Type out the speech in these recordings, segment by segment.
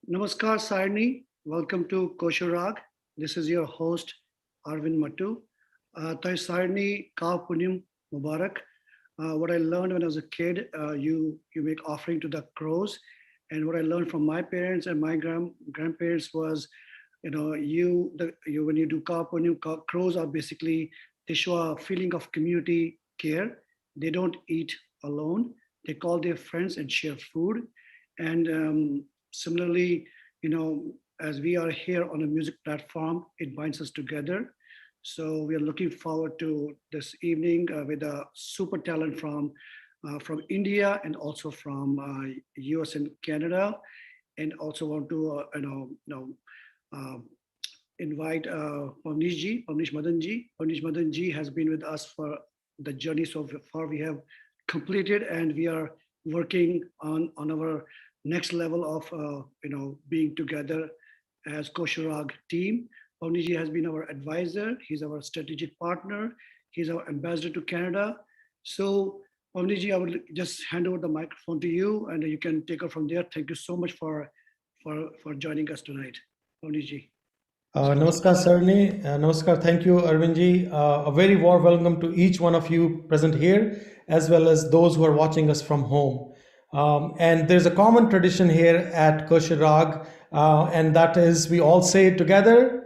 Namaskar, Sarni. Welcome to koshurRAAG. This is your host, Arvind Mattu. Tai Sarni, Ka Punyam Mubarak. What I learned when I was a kid, you make offering to the crows, and what I learned from my parents and my grandparents was, you when you do Ka Punyam, crows are basically they show a feeling of community care. They don't eat alone. They call their friends and share food, and similarly, as we are here on a music platform, it binds us together. So we are looking forward to this evening with a super talent from India and also from US and Canada, and also want to uh, invite Pavnish Madanji. Pavnish Madanji has been with us for the journey so far we have completed, and we are working on our next level of being together as koshurRAAG team. Pavniji has been our advisor. He's our strategic partner. He's our ambassador to Canada. So Pavniji, I would just hand over the microphone to you, and you can take it from there. Thank you so much for joining us tonight, Pavniji. Namaskar, Sarni. Namaskar. Thank you, Arvindji. A very warm welcome to each one of you present here, as well as those who are watching us from home. And there's a common tradition here at koshurRAAG, and that is we all say it together,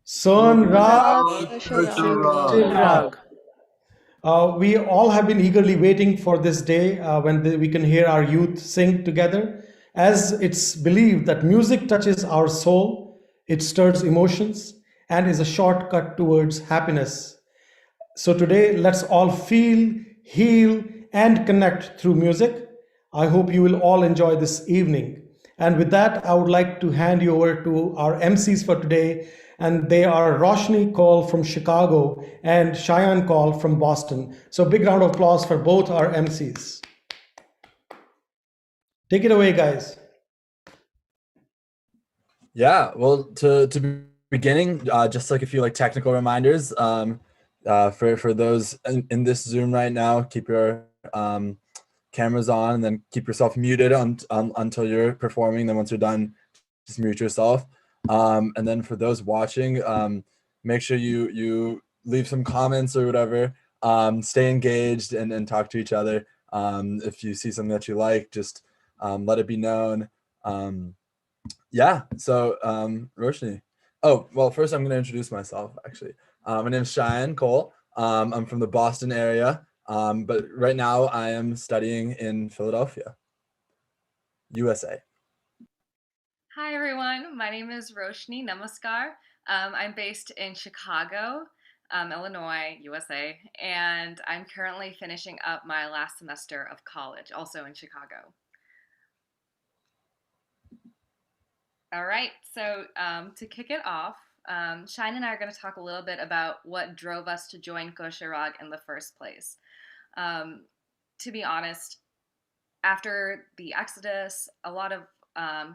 Son Ra Rag koshurRAAG. koshurRAAG. We all have been eagerly waiting for this day when we can hear our youth sing together, as it's believed that music touches our soul, it stirs emotions, and is a shortcut towards happiness. So today, let's all feel, heal, and connect through music. I hope you will all enjoy this evening. And with that, I would like to hand you over to our MCs for today. And they are Roshni Koul from Chicago and Cheyenne Koul from Boston. So big round of applause for both our MCs. Take it away, guys. Yeah, well, to beginning, just like a few like technical reminders. For those in this Zoom right now, keep your cameras on, and then keep yourself muted until you're performing. Then once you're done, just mute yourself. And then for those watching, make sure you leave some comments or whatever. Stay engaged and talk to each other. If you see something that you like, just let it be known. Yeah, so Roshni. Oh, well, first I'm going to introduce myself, actually. My name is Cheyenne Koul. I'm from the Boston area, but right now I am studying in Philadelphia, USA. Hi, everyone. My name is Roshni. Namaskar. I'm based in Chicago, Illinois, USA, and I'm currently finishing up my last semester of college, also in Chicago. All right, so to kick it off, Shine and I are going to talk a little bit about what drove us to join koshurRAAG in the first place. To be honest, after the Exodus, a lot of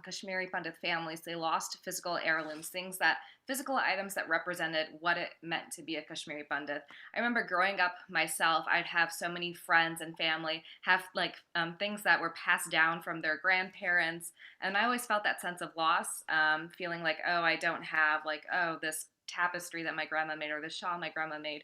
Kashmiri Pandit families, they lost physical heirlooms, physical items that represented what it meant to be a Kashmiri Pandit. I remember growing up myself, I'd have so many friends and family have like things that were passed down from their grandparents, and I always felt that sense of loss, feeling like, oh, I don't have this tapestry that my grandma made or the shawl my grandma made,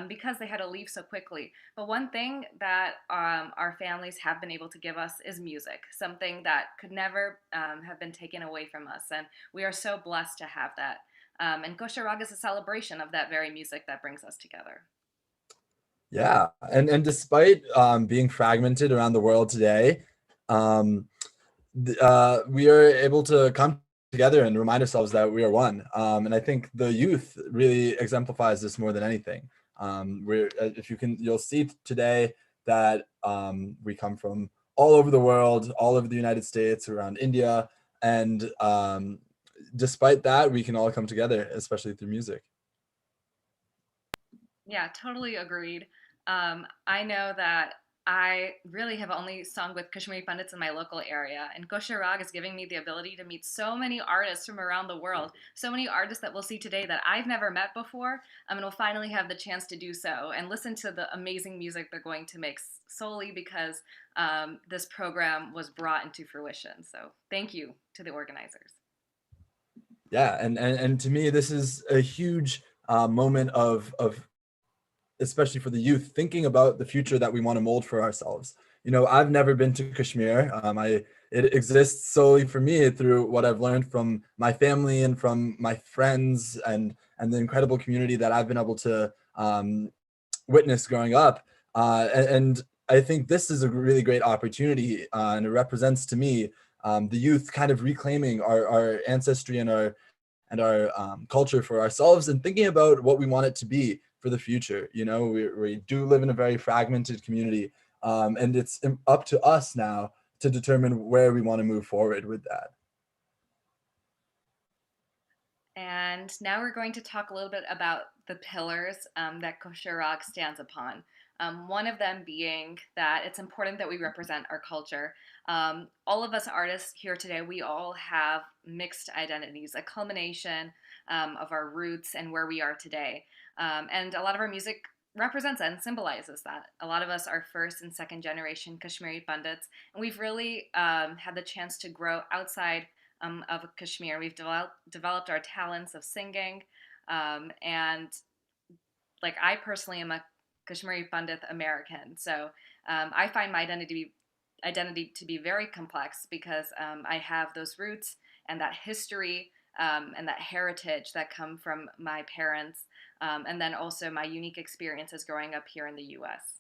because they had to leave so quickly. But one thing that our families have been able to give us is music, something that could never have been taken away from us. And we are so blessed to have that. And koshurRAAG is a celebration of that very music that brings us together. Yeah, and despite being fragmented around the world today, we are able to come together and remind ourselves that we are one. And I think the youth really exemplifies this more than anything. You'll see today that we come from all over the world, all over the United States, around India, and despite that, we can all come together, especially through music. Yeah, totally agreed. I know that I really have only sung with Kashmiri Pandits in my local area, and koshurRAAG is giving me the ability to meet so many artists from around the world, so many artists that we'll see today that I've never met before, and we'll finally have the chance to do so and listen to the amazing music they're going to make solely because this program was brought into fruition. So thank you to the organizers. Yeah, and to me, this is a huge moment of especially for the youth, thinking about the future that we want to mold for ourselves. You know, I've never been to Kashmir. It exists solely for me through what I've learned from my family and from my friends and the incredible community that I've been able to witness growing up. And I think this is a really great opportunity, and it represents to me the youth kind of reclaiming our ancestry and our culture for ourselves and thinking about what we want it to be for the future. You know, we do live in a very fragmented community, and it's up to us now to determine where we want to move forward with that. And now we're going to talk a little bit about the pillars that koshurRAAG stands upon. One of them being that it's important that we represent our culture. All of us artists here today, we all have mixed identities, a culmination of our roots and where we are today. And a lot of our music represents and symbolizes that. A lot of us are first and second generation Kashmiri Pandits, and we've really had the chance to grow outside of Kashmir. We've developed our talents of singing, and like I personally am a Kashmiri Pandit American, so I find my identity to be very complex because I have those roots and that history and that heritage that come from my parents, and then also my unique experiences growing up here in the U.S.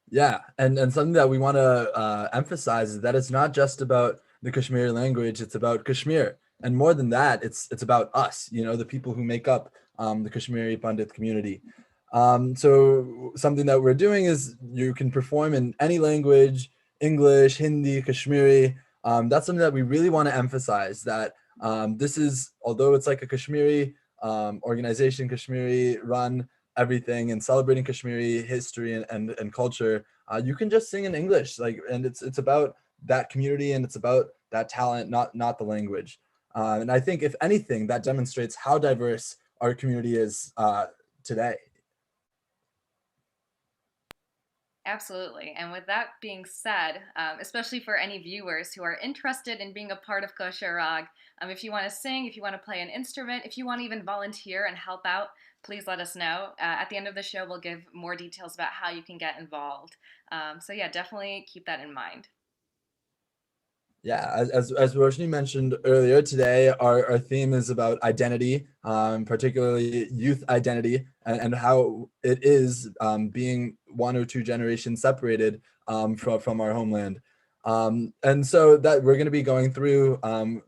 Yeah, and something that we want to emphasize is that it's not just about the Kashmiri language, it's about Kashmir. And more than that, it's about us, you know, the people who make up the Kashmiri Pandit community. So something that we're doing is you can perform in any language, English, Hindi, Kashmiri. That's something that we really want to emphasize, that this is, although it's like a Kashmiri organization, Kashmiri run everything and celebrating Kashmiri history and culture, you can just sing in English, and it's about that community and it's about that talent, not the language. And I think if anything, that demonstrates how diverse our community is today. Absolutely. And with that being said, especially for any viewers who are interested in being a part of koshurRAAG, if you want to sing, if you want to play an instrument, if you want to even volunteer and help out, please let us know. At the end of the show, we'll give more details about how you can get involved. So yeah, definitely keep that in mind. Yeah, as Roshni mentioned earlier today, our theme is about identity, particularly youth identity, and how it is being one or two generations separated from our homeland. And so that we're going to be going through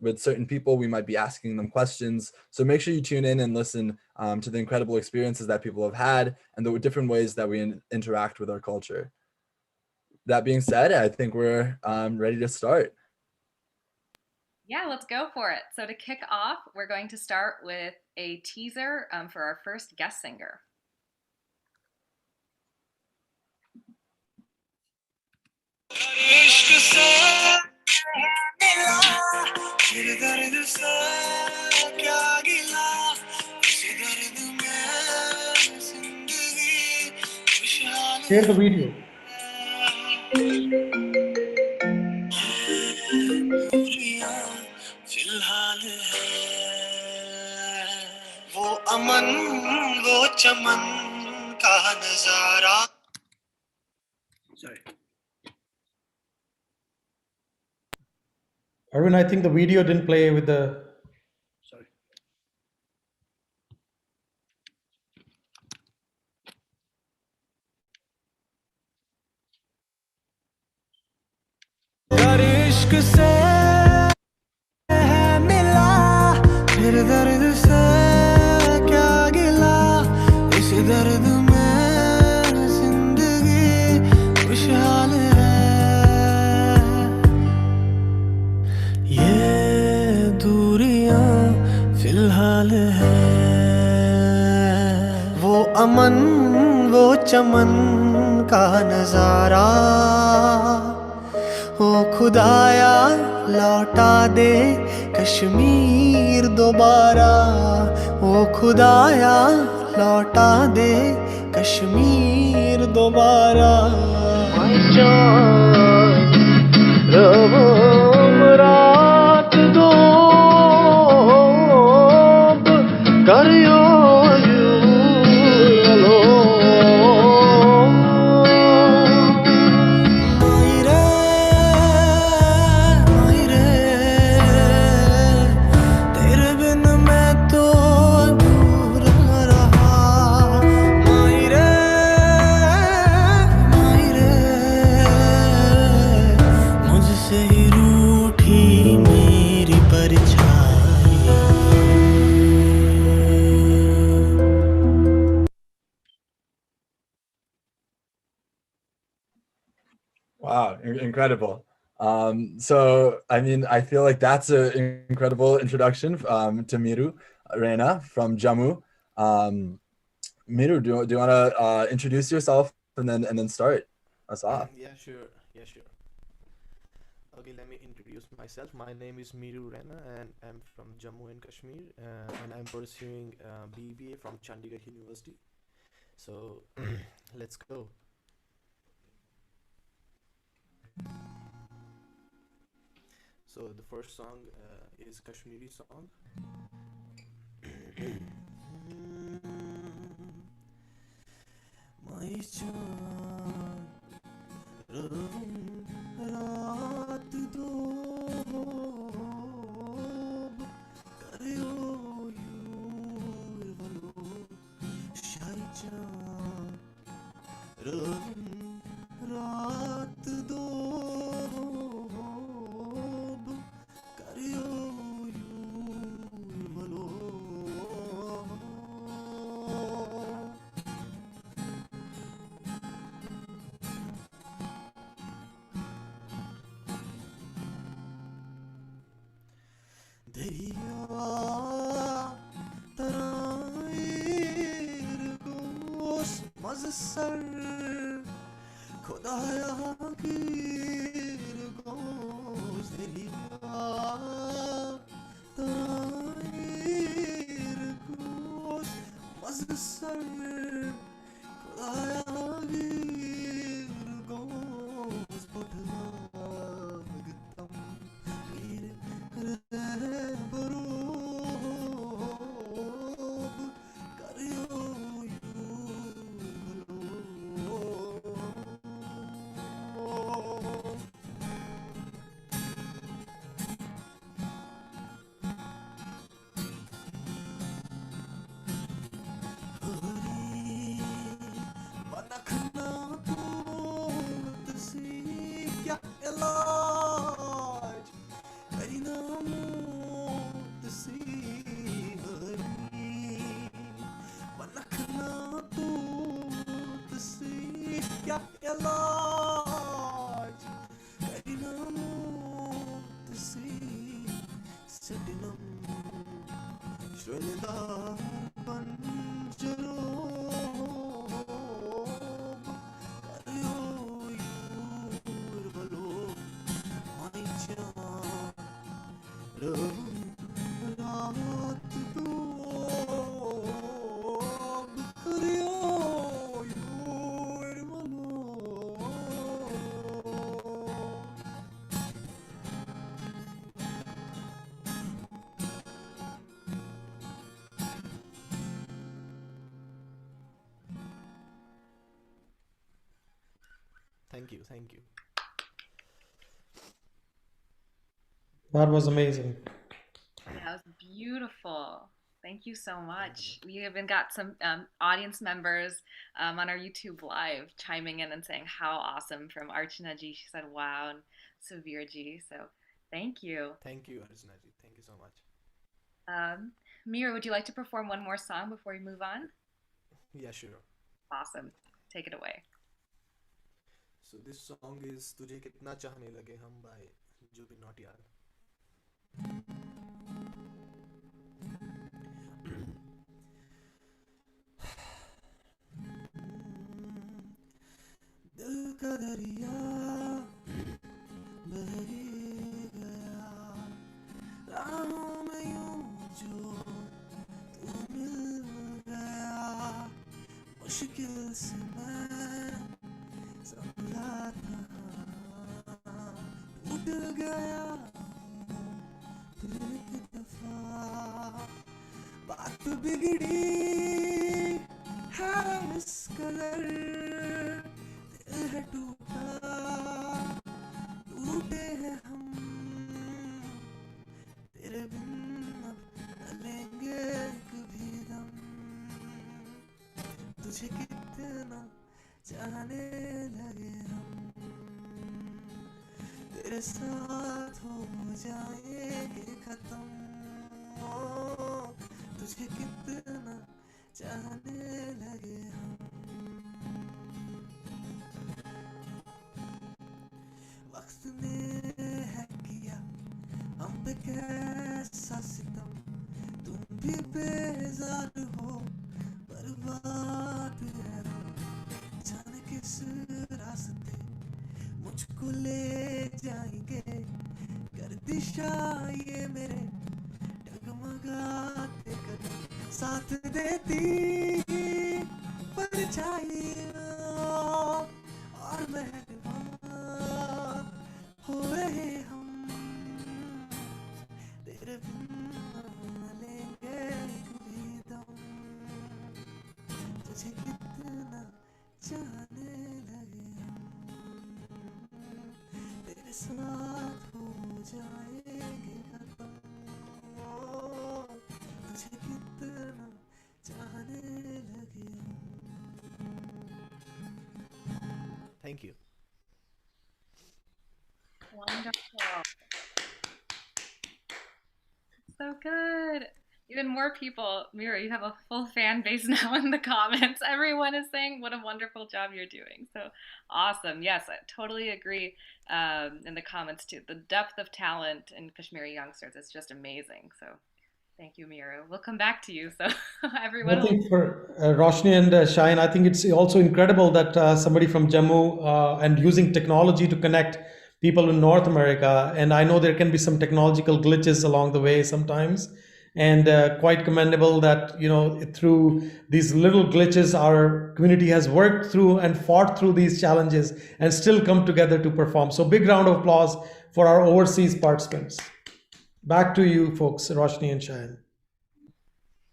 with certain people, we might be asking them questions. So make sure you tune in and listen to the incredible experiences that people have had and the different ways that we interact with our culture. That being said, I think we're ready to start. Yeah, let's go for it. So to kick off, we're going to start with a teaser for our first guest singer. Share the video. Sorry. Arvind, I think the video didn't play with the... Sorry. अमन वो चमन का का नजारा ओ खुदाया लौटा दे कश्मीर दोबारा ओ खुदाया लौटा दे कश्मीर दोबारा रात दो करियो Wow, incredible. So, I mean, I feel like that's an incredible introduction to Meeru, Raina from Jammu. Meeru, do you want to introduce yourself and then start us off? Yeah, sure. Okay, let me introduce myself. My name is Meeru Raina, and I'm from Jammu and Kashmir, and I'm pursuing BBA from Chandigarh University. So, let's go. So the first song is Kashmiri song. My jaan, raat do karyo yurvalo shai jaan raat do karyo yurvalo Deriya tarair gos mazsar Khudaya gir gos deriya tarair gos mazsar Khudaya gir gos pathlagtam gir Thank you. That was amazing. That was beautiful. Thank you so much. We even got some audience members on our YouTube live chiming in and saying how awesome from Archana ji. She said wow, and Savir ji. So thank you. Thank you, Archana ji. Thank you so much. Meeru, would you like to perform one more song before we move on? Yeah, sure. Awesome. Take it away. So this song is Tujhe Kitna Chahne Lage Hum by Jubin Nautiyal. का दरिया बह ही गया राहों में यूं जो तू मिल गया मुश्किल से मैं संभला था टूट गया फिर एक दफा बात बिगड़ी है इस कदर दिल है टूटा टूटे हैं हम तेरे बिन अब न लेंगे कभी दम तुझे कितना चाहने लगे हम तेरे साथ हो जाएंगे खत्म तुझे कितना चाहने लगे हम वक्त ने है किया हम पे कैसा सितम तुम भी बेजार हो बर्बाद है जाने किस रास्ते मुझको ले जाएंगे गर्दिशा ये मेरे डगमगाते कदम साथ देती परछाइयाँ और मेहरबान हो रहे हम तेरे बिन न लेंगे कभी दम तुझे कितना चाहने लगे हम तेरे साथ हो जाएंगे खत्म तुझे कितना चाहने लगे हम Thank you. Wonderful. So good. Even more people. Meeru, you have a full fan base now in the comments. Everyone is saying what a wonderful job you're doing. So awesome. Yes, I totally agree in the comments too. The depth of talent in Kashmiri youngsters is just amazing. So thank you, Meeru. We'll come back to you. So everyone I will. think for Roshni and Shine, I think it's also incredible that somebody from Jammu and using technology to connect people in North America. And I know there can be some technological glitches along the way sometimes, and quite commendable that through these little glitches, our community has worked through and fought through these challenges and still come together to perform. So big round of applause for our overseas participants. Back to you, folks, Roshni and Shine.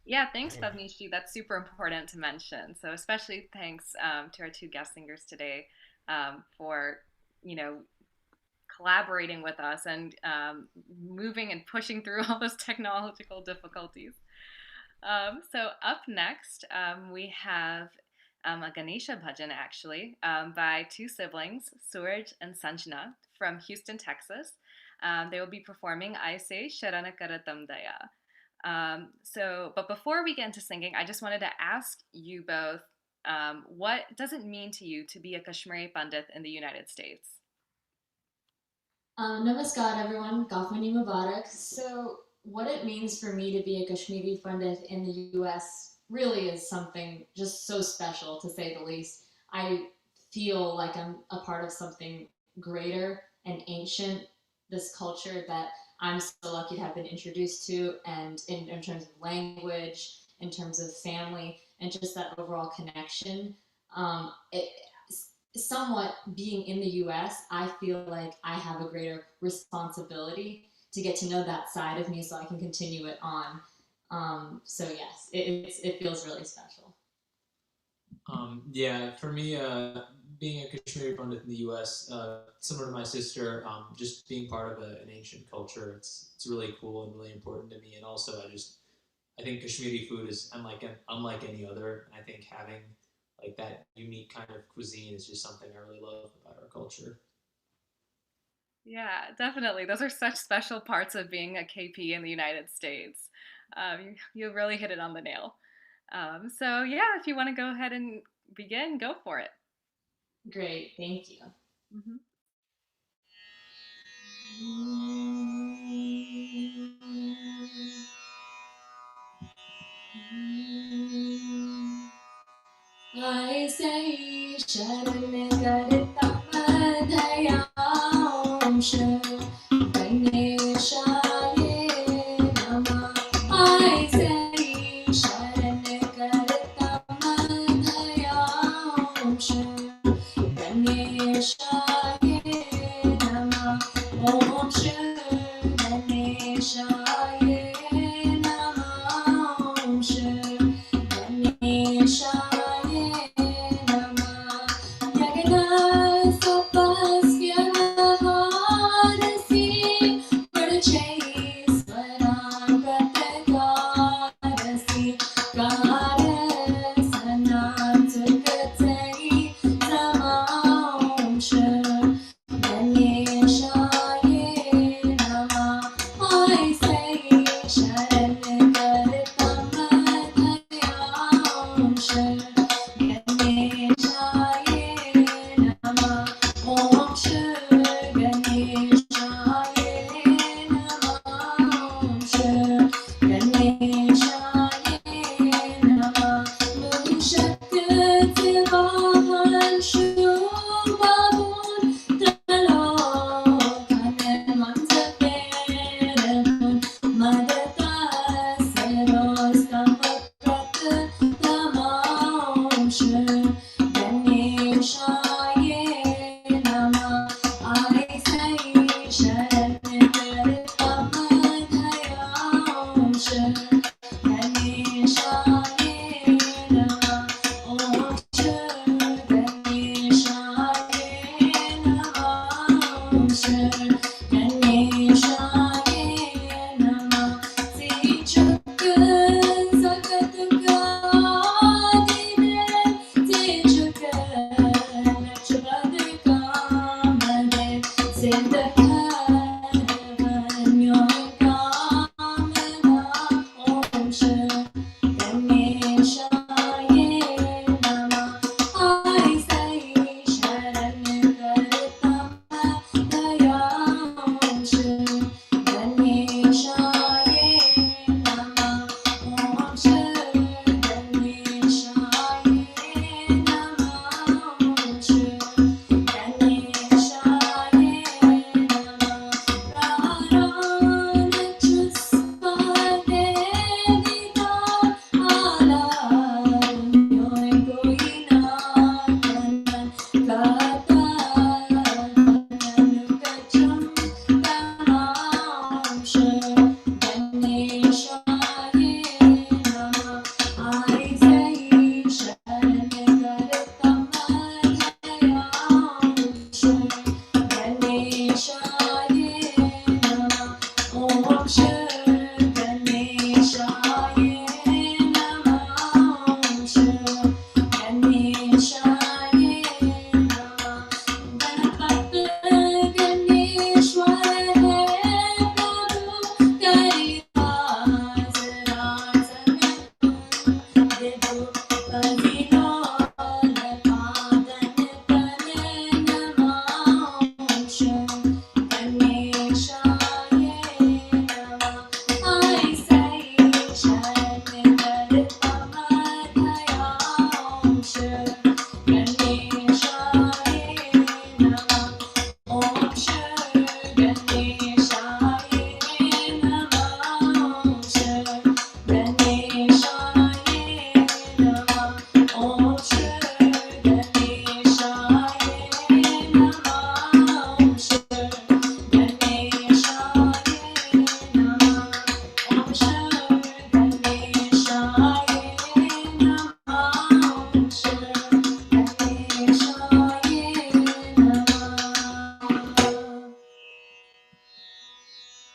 Yeah, thanks, Bhavnishi. That's super important to mention. So especially thanks to our two guest singers today for, collaborating with us and moving and pushing through all those technological difficulties. So up next, we have a Ganesha bhajan, actually, by two siblings, Suraj and Sanjana, from Houston, Texas. They will be performing Aise Sharana Karatam Daya. But before we get into singing, I just wanted to ask you both, what does it mean to you to be a Kashmiri Pandit in the United States? Namaskar, everyone. Gafmani Mubarak. So, what it means for me to be a Kashmiri Pandit in the US really is something just so special, to say the least. I feel like I'm a part of something greater and ancient, this culture that I'm so lucky to have been introduced to, and in terms of language, in terms of family, and just that overall connection. Somewhat being in the US, I feel like I have a greater responsibility to get to know that side of me so I can continue it on. So yes, it feels really special. Yeah, for me, being a Kashmiri Pandit in the U.S., similar to my sister, just being part of an ancient culture, it's really cool and really important to me. And also, I think Kashmiri food is unlike any other. I think having like that unique kind of cuisine is just something I really love about our culture. Yeah, definitely. Those are such special parts of being a KP in the United States. You really hit it on the nail. So yeah, if you want to go ahead and begin, go for it. Great, thank you. Mm-hmm. I say, Sharan Karta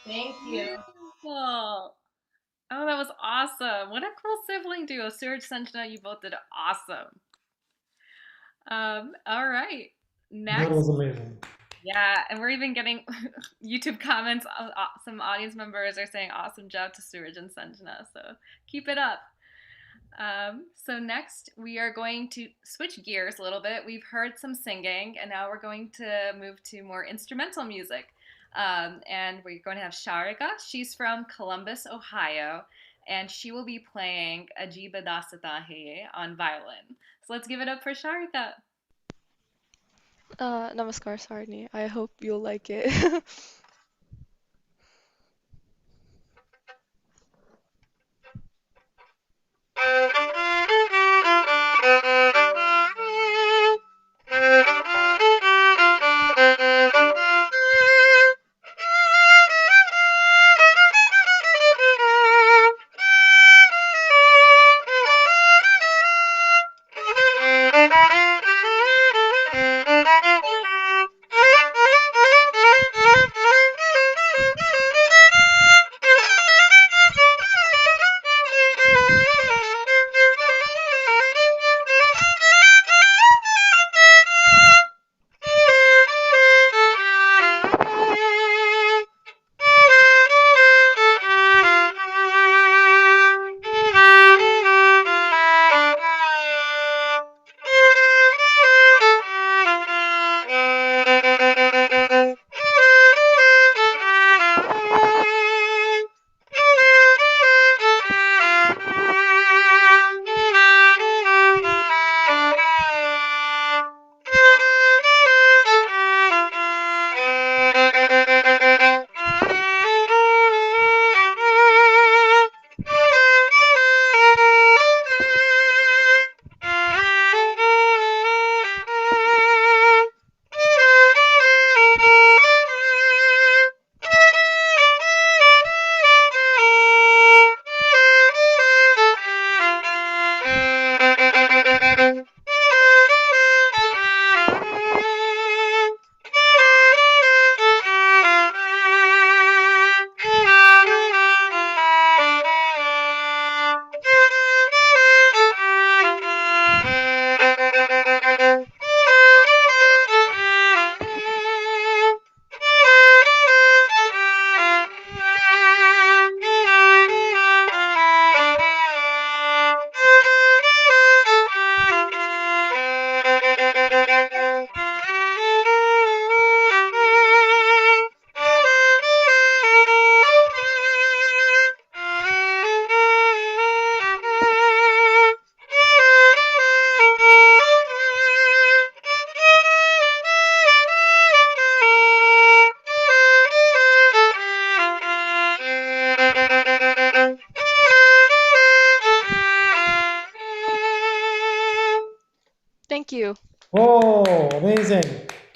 Thank you. Beautiful. Oh, that was awesome. What a cool sibling duo. Suraj, Sanjana, you both did awesome. All right. That Next. was amazing. Yeah, and we're even getting YouTube comments. Some audience members are saying awesome job to Suraj and Sanjana. So keep it up. So next, we are going to switch gears a little bit. We've heard some singing, and now we're going to move to more instrumental music. And we're going to have SaReGaMa. She's from Columbus, Ohio, and she will be playing Ajiba Dasata Hai on violin. So let's give it up for SaReGaMa. Namaskar, Sarni. I hope you'll like it.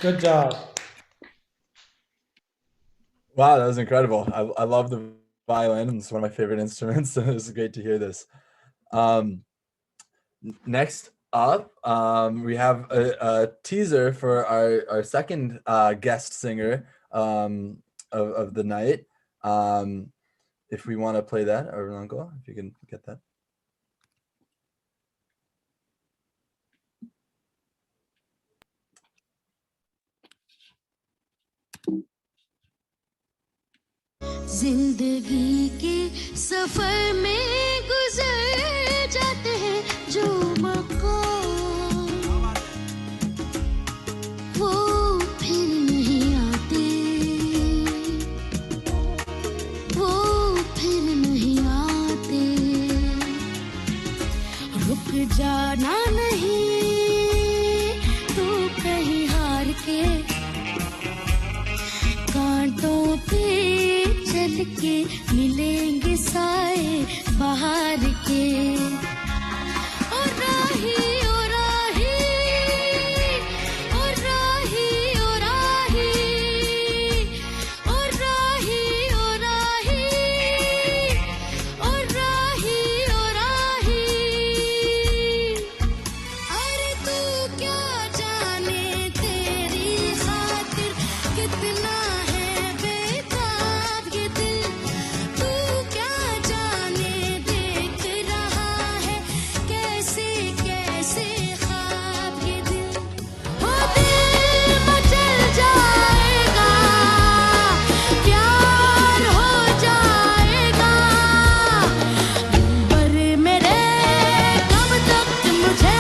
Good job. Wow, that was incredible. I love the violin. It's one of my favorite instruments. It was great to hear this. Um, Next up, we have a teaser for our second guest singer of the night. If we want to play that, or Uncle, if you can get that. जिंदगी के सफर में गुजर जाते हैं जो मकाम वो फिर नहीं आते वो फिर नहीं आते रुक जाना नहीं तू कहीं हार के कांटों पे चल के मिलेंगे साए बाहर के ओ राही ओ राही ओ राही ओ राही ओ राही ओ राही ओ राही ओ राही अरे तू क्या जाने तेरी खातिर कितना है बेताब ये दिल तू क्या जाने देख रहा है कैसे कैसे ख्वाब ये दिल हो दिल मचल जाएगा प्यार हो जाएगा पर मेरे कब तक मुझे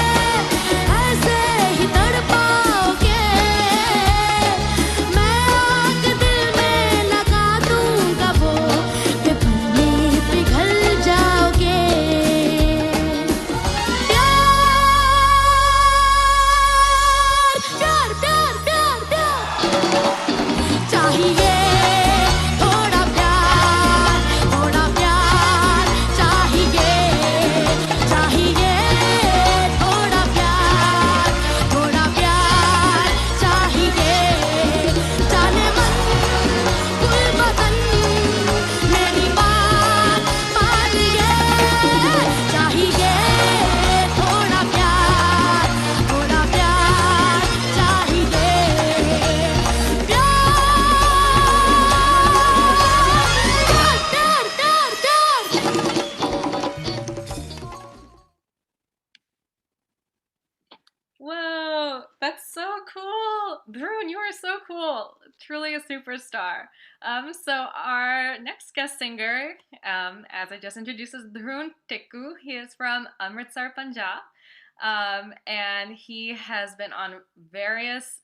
ऐसे ही तड़पाओगे मैं आग दिल में लगा दूंगा वो कि पल में पिघल जाओगे प्यार प्यार प्यार प्यार प्यार चाहिए थोड़ा प्यार चाहिए चाहिए थोड़ा प्यार चाहिए जाने मन कुल बदन मेरी बात मानिए चाहिए थोड़ा प्यार चाहिए प्यार प्यार प्यार Whoa, that's so cool. Dhroon, you are so cool. Truly a superstar. So our next guest singer, as I just introduced, is Dhroon Tickoo. He is from Amritsar, Punjab. And he has been on various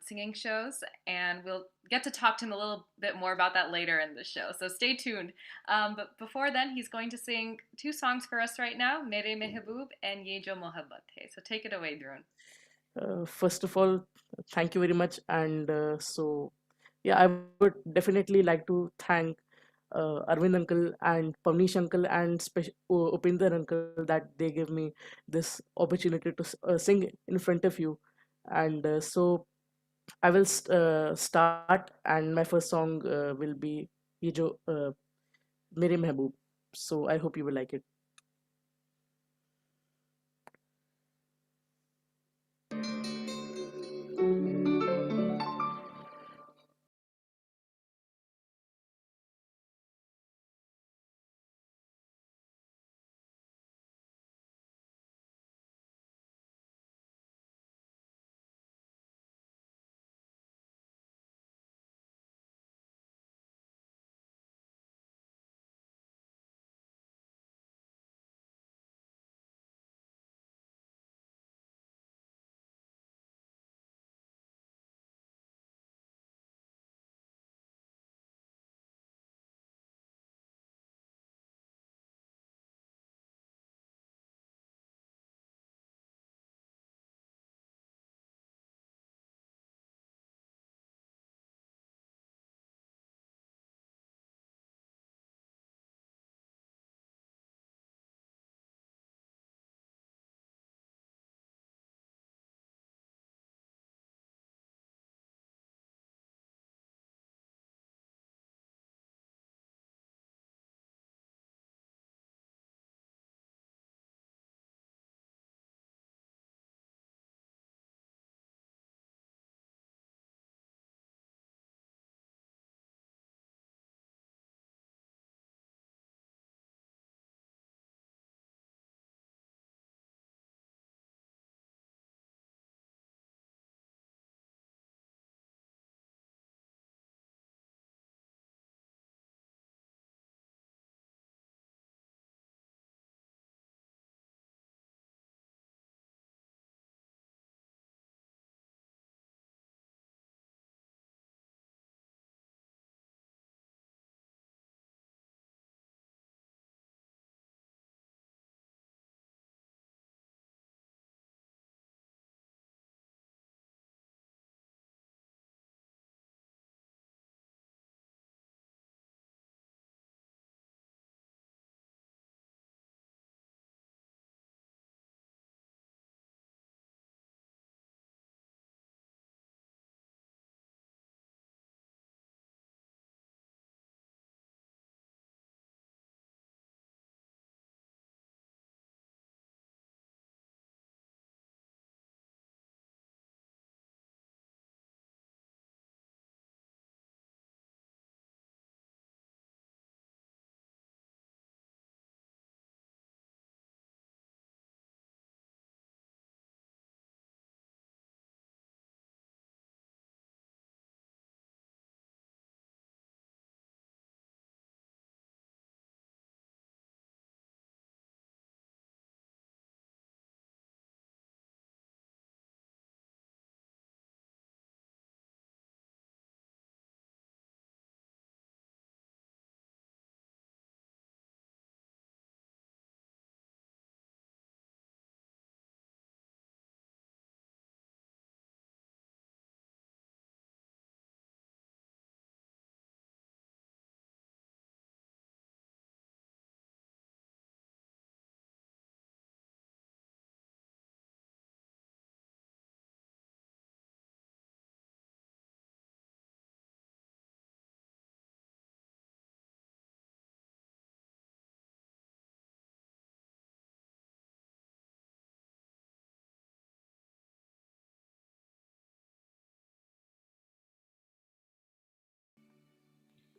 singing shows, and we'll get to talk to him a little bit more about that later in the show. So stay tuned. But before then, he's going to sing two songs for us right now, Mere Mehboob and Ye Jo Mohabbat Hai. So take it away, Dhroon. First of all, thank you very much. And yeah, I would definitely like to thank Arvind uncle and Pavnish uncle and Upinder uncle that they gave me this opportunity to sing in front of you. And I will start, and my first song will be Ye Jo Mere Mehboob. So I hope you will like it.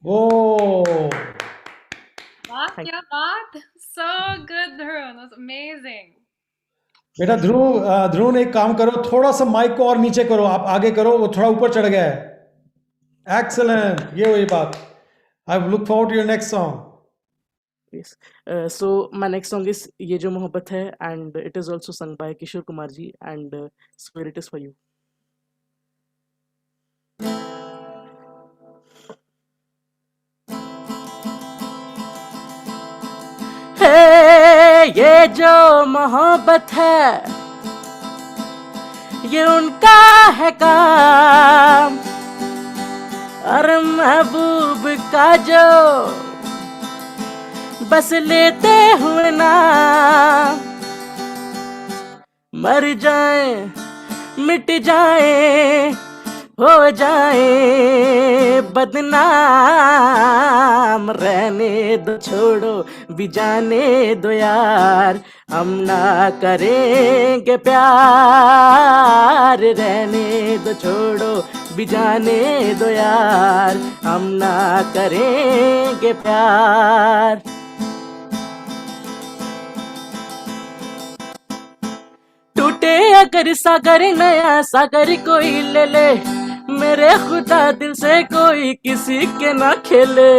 Oh, वाह Thank क्या बात, so good Dhroon, that was amazing. बेटा ध्रुव एक काम करो, थोड़ा सा mic को और नीचे करो, आप आगे करो, वो थोड़ा ऊपर चढ़ गया है। एक्सेलेंट, ये वही बात। I look forward to your next song. Yes. So my next song is ये जो मोहब्बत है, and it is also sung by Kishore Kumar ji, and so here it is for you. हे ये जो मोहब्बत है, ये उनका है काम, और महबूब का जो बस लेते हुए ना मर जाए, मिट जाए, हो जाए बदनाम, रहने दो छोड़ो भी जाने दो यार, हम ना करेंगे प्यार, रहने दो छोड़ो भी जाने दो यार, हम ना करेंगे प्यार। टूटे अगर सागर नया सागर कोई ले ले, मेरे खुदा दिल से कोई किसी के ना खेले।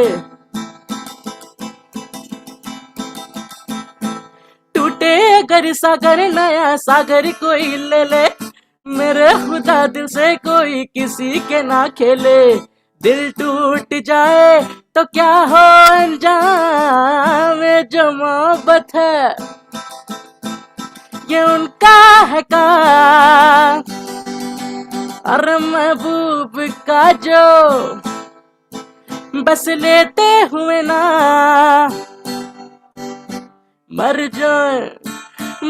टूटे अगर सागर नया सागर कोई ले ले, मेरे खुदा दिल से कोई किसी के ना खेले। दिल टूट जाए तो क्या हो अंजाम, ये जो मोहब्बत है ये उनका है काम, और महबूब का जो बस लेते हुए ना मर जाए,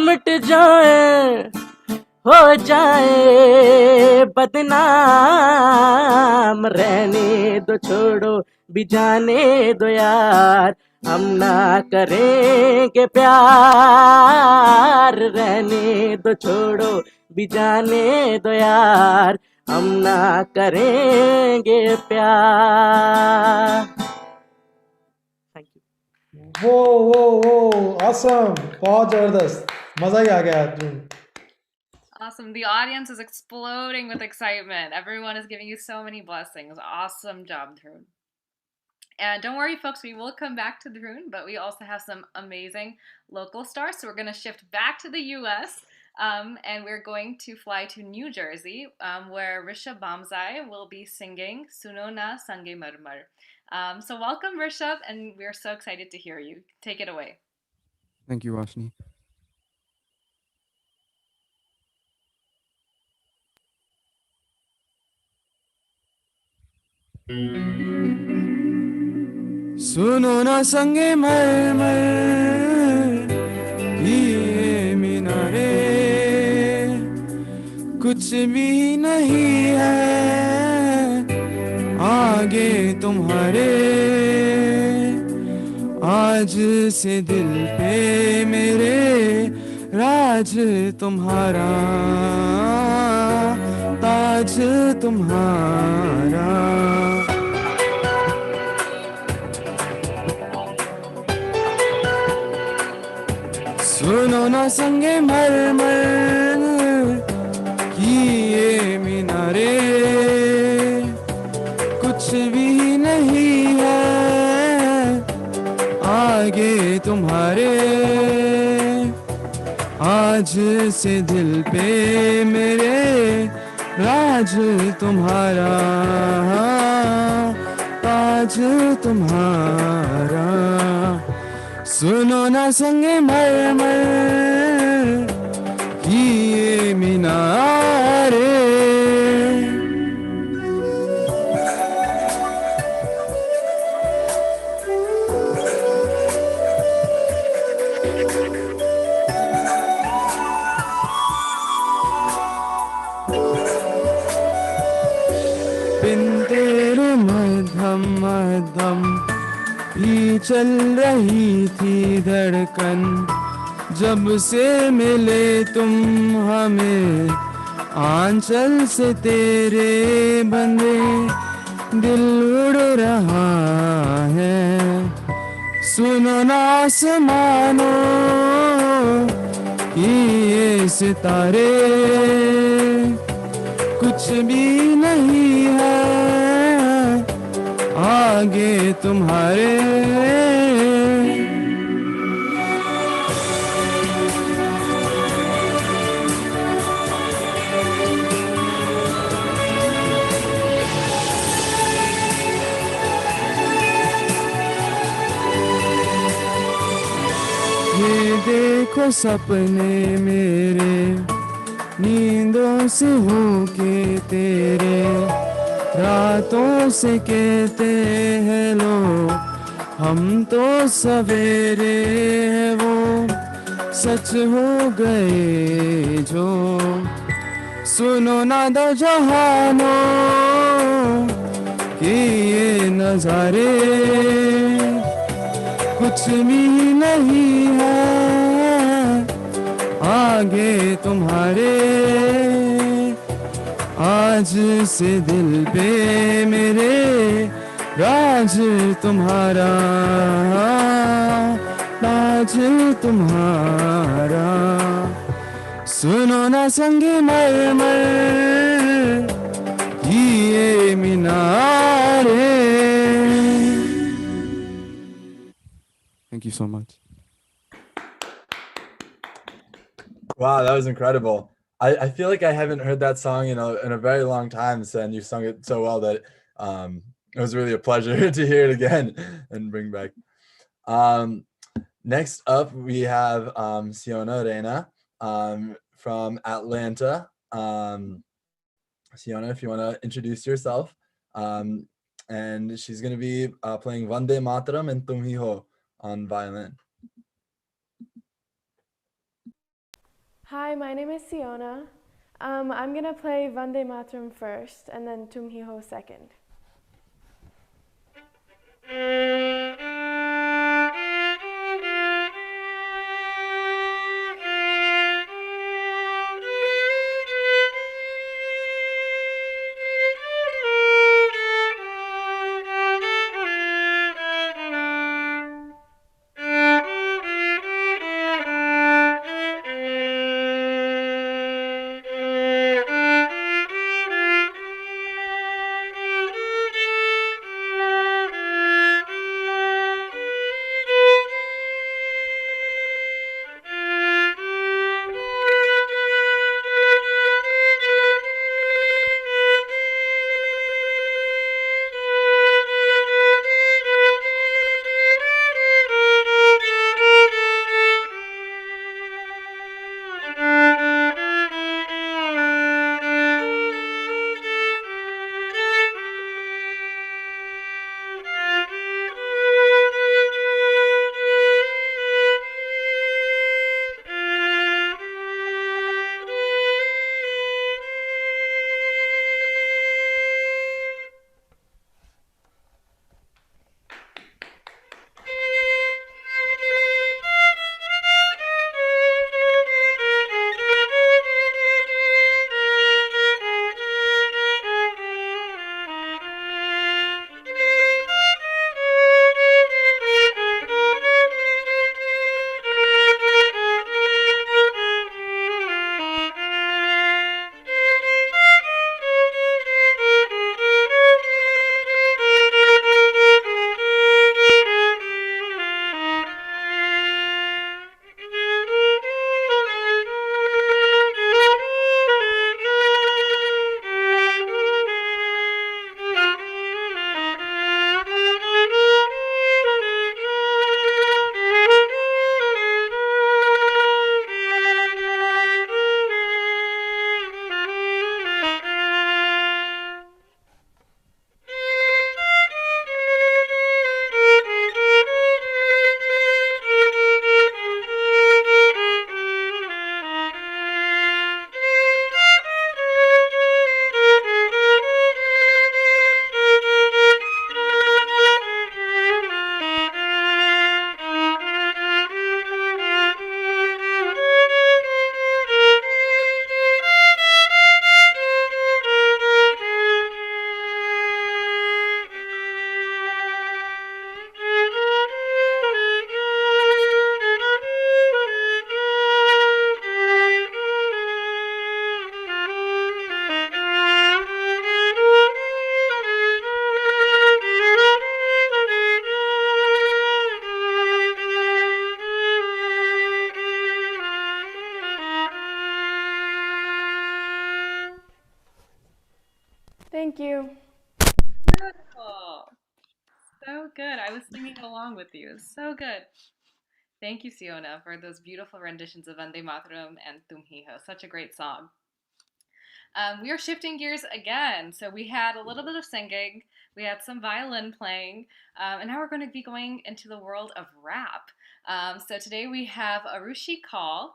मिट जाए, हो जाए बदनाम, रहने दो छोड़ो भी जाने दो यार, हम ना करेंगे प्यार, रहने दो छोड़ो भी जाने दो यार, हम ना करेंगे प्यार। Thank you. वो ऑसम, बहुत जबरदस्त, मजा ही आ गया ध्रुव। Awesome. The audience is exploding with excitement. Everyone is giving you so many blessings. Awesome job, Dhroon. And don't worry, folks, we will come back to Dhroon, but we also have some amazing local stars. So we're going to shift back to the US, and we're going to fly to New Jersey, where Rishabh Bamzai will be singing Sunona Sange Marmar. So welcome, Rishabh, and we're so excited to hear you. Take it away. Thank you, Roshni. सुनो ना संगे मरमर ये मीनारे, कुछ भी नहीं है आगे तुम्हारे, आज से दिल पे मेरे राज तुम्हारा, ताज तुम्हारा। सुनो ना संगे मरमर की ये मीनारे, कुछ भी नहीं है आगे तुम्हारे, आज से दिल पे मेरे राज तुम्हारा, ताज तुम्हारा। सुनो ना संगे मरमर की ये मीनारे, बिन तेरे मध्यम मध्यम ही चल रही थी धड़कन, जब से मिले तुम हमें आंचल से तेरे बंधे, दिल उड़ रहा है। सुनो ना आसमानों कि ये सितारे कुछ भी नहीं है आगे तुम्हारे। ये देखो सपने मेरे नींदों से होके तेरे, रातों से कहते हैं लोग हम तो सवेरे हैं, वो सच हो गए जो। सुनो ना दो जहानों कि ये नजारे कुछ भी नहीं है आगे तुम्हारे। आज से दिल पे मेरे राज तुम्हारा, राज तुम्हारा। सुनो ना संगे मरमर ये मीनारे। Thank you so much. Wow, that was incredible. I feel like I haven't heard that song in a very long time, and you sung it so well that it was really a pleasure to hear it again and bring back. Next up, we have Siona Reina from Atlanta. Siona, if you want to introduce yourself. And she's going to be playing Vande Mataram and Tum Hi Ho on violin. Hi, my name is Siona. I'm going to play Vande Mataram first and then Tum Hi Ho second. So good. I was singing along with you. So good. Thank you, Siona, for those beautiful renditions of Vande Mataram and Tum Hi Ho. Such a great song. We are shifting gears again. So we had a little bit of singing, we had some violin playing, and now we're going to be going into the world of rap. So today we have Arushi Koul.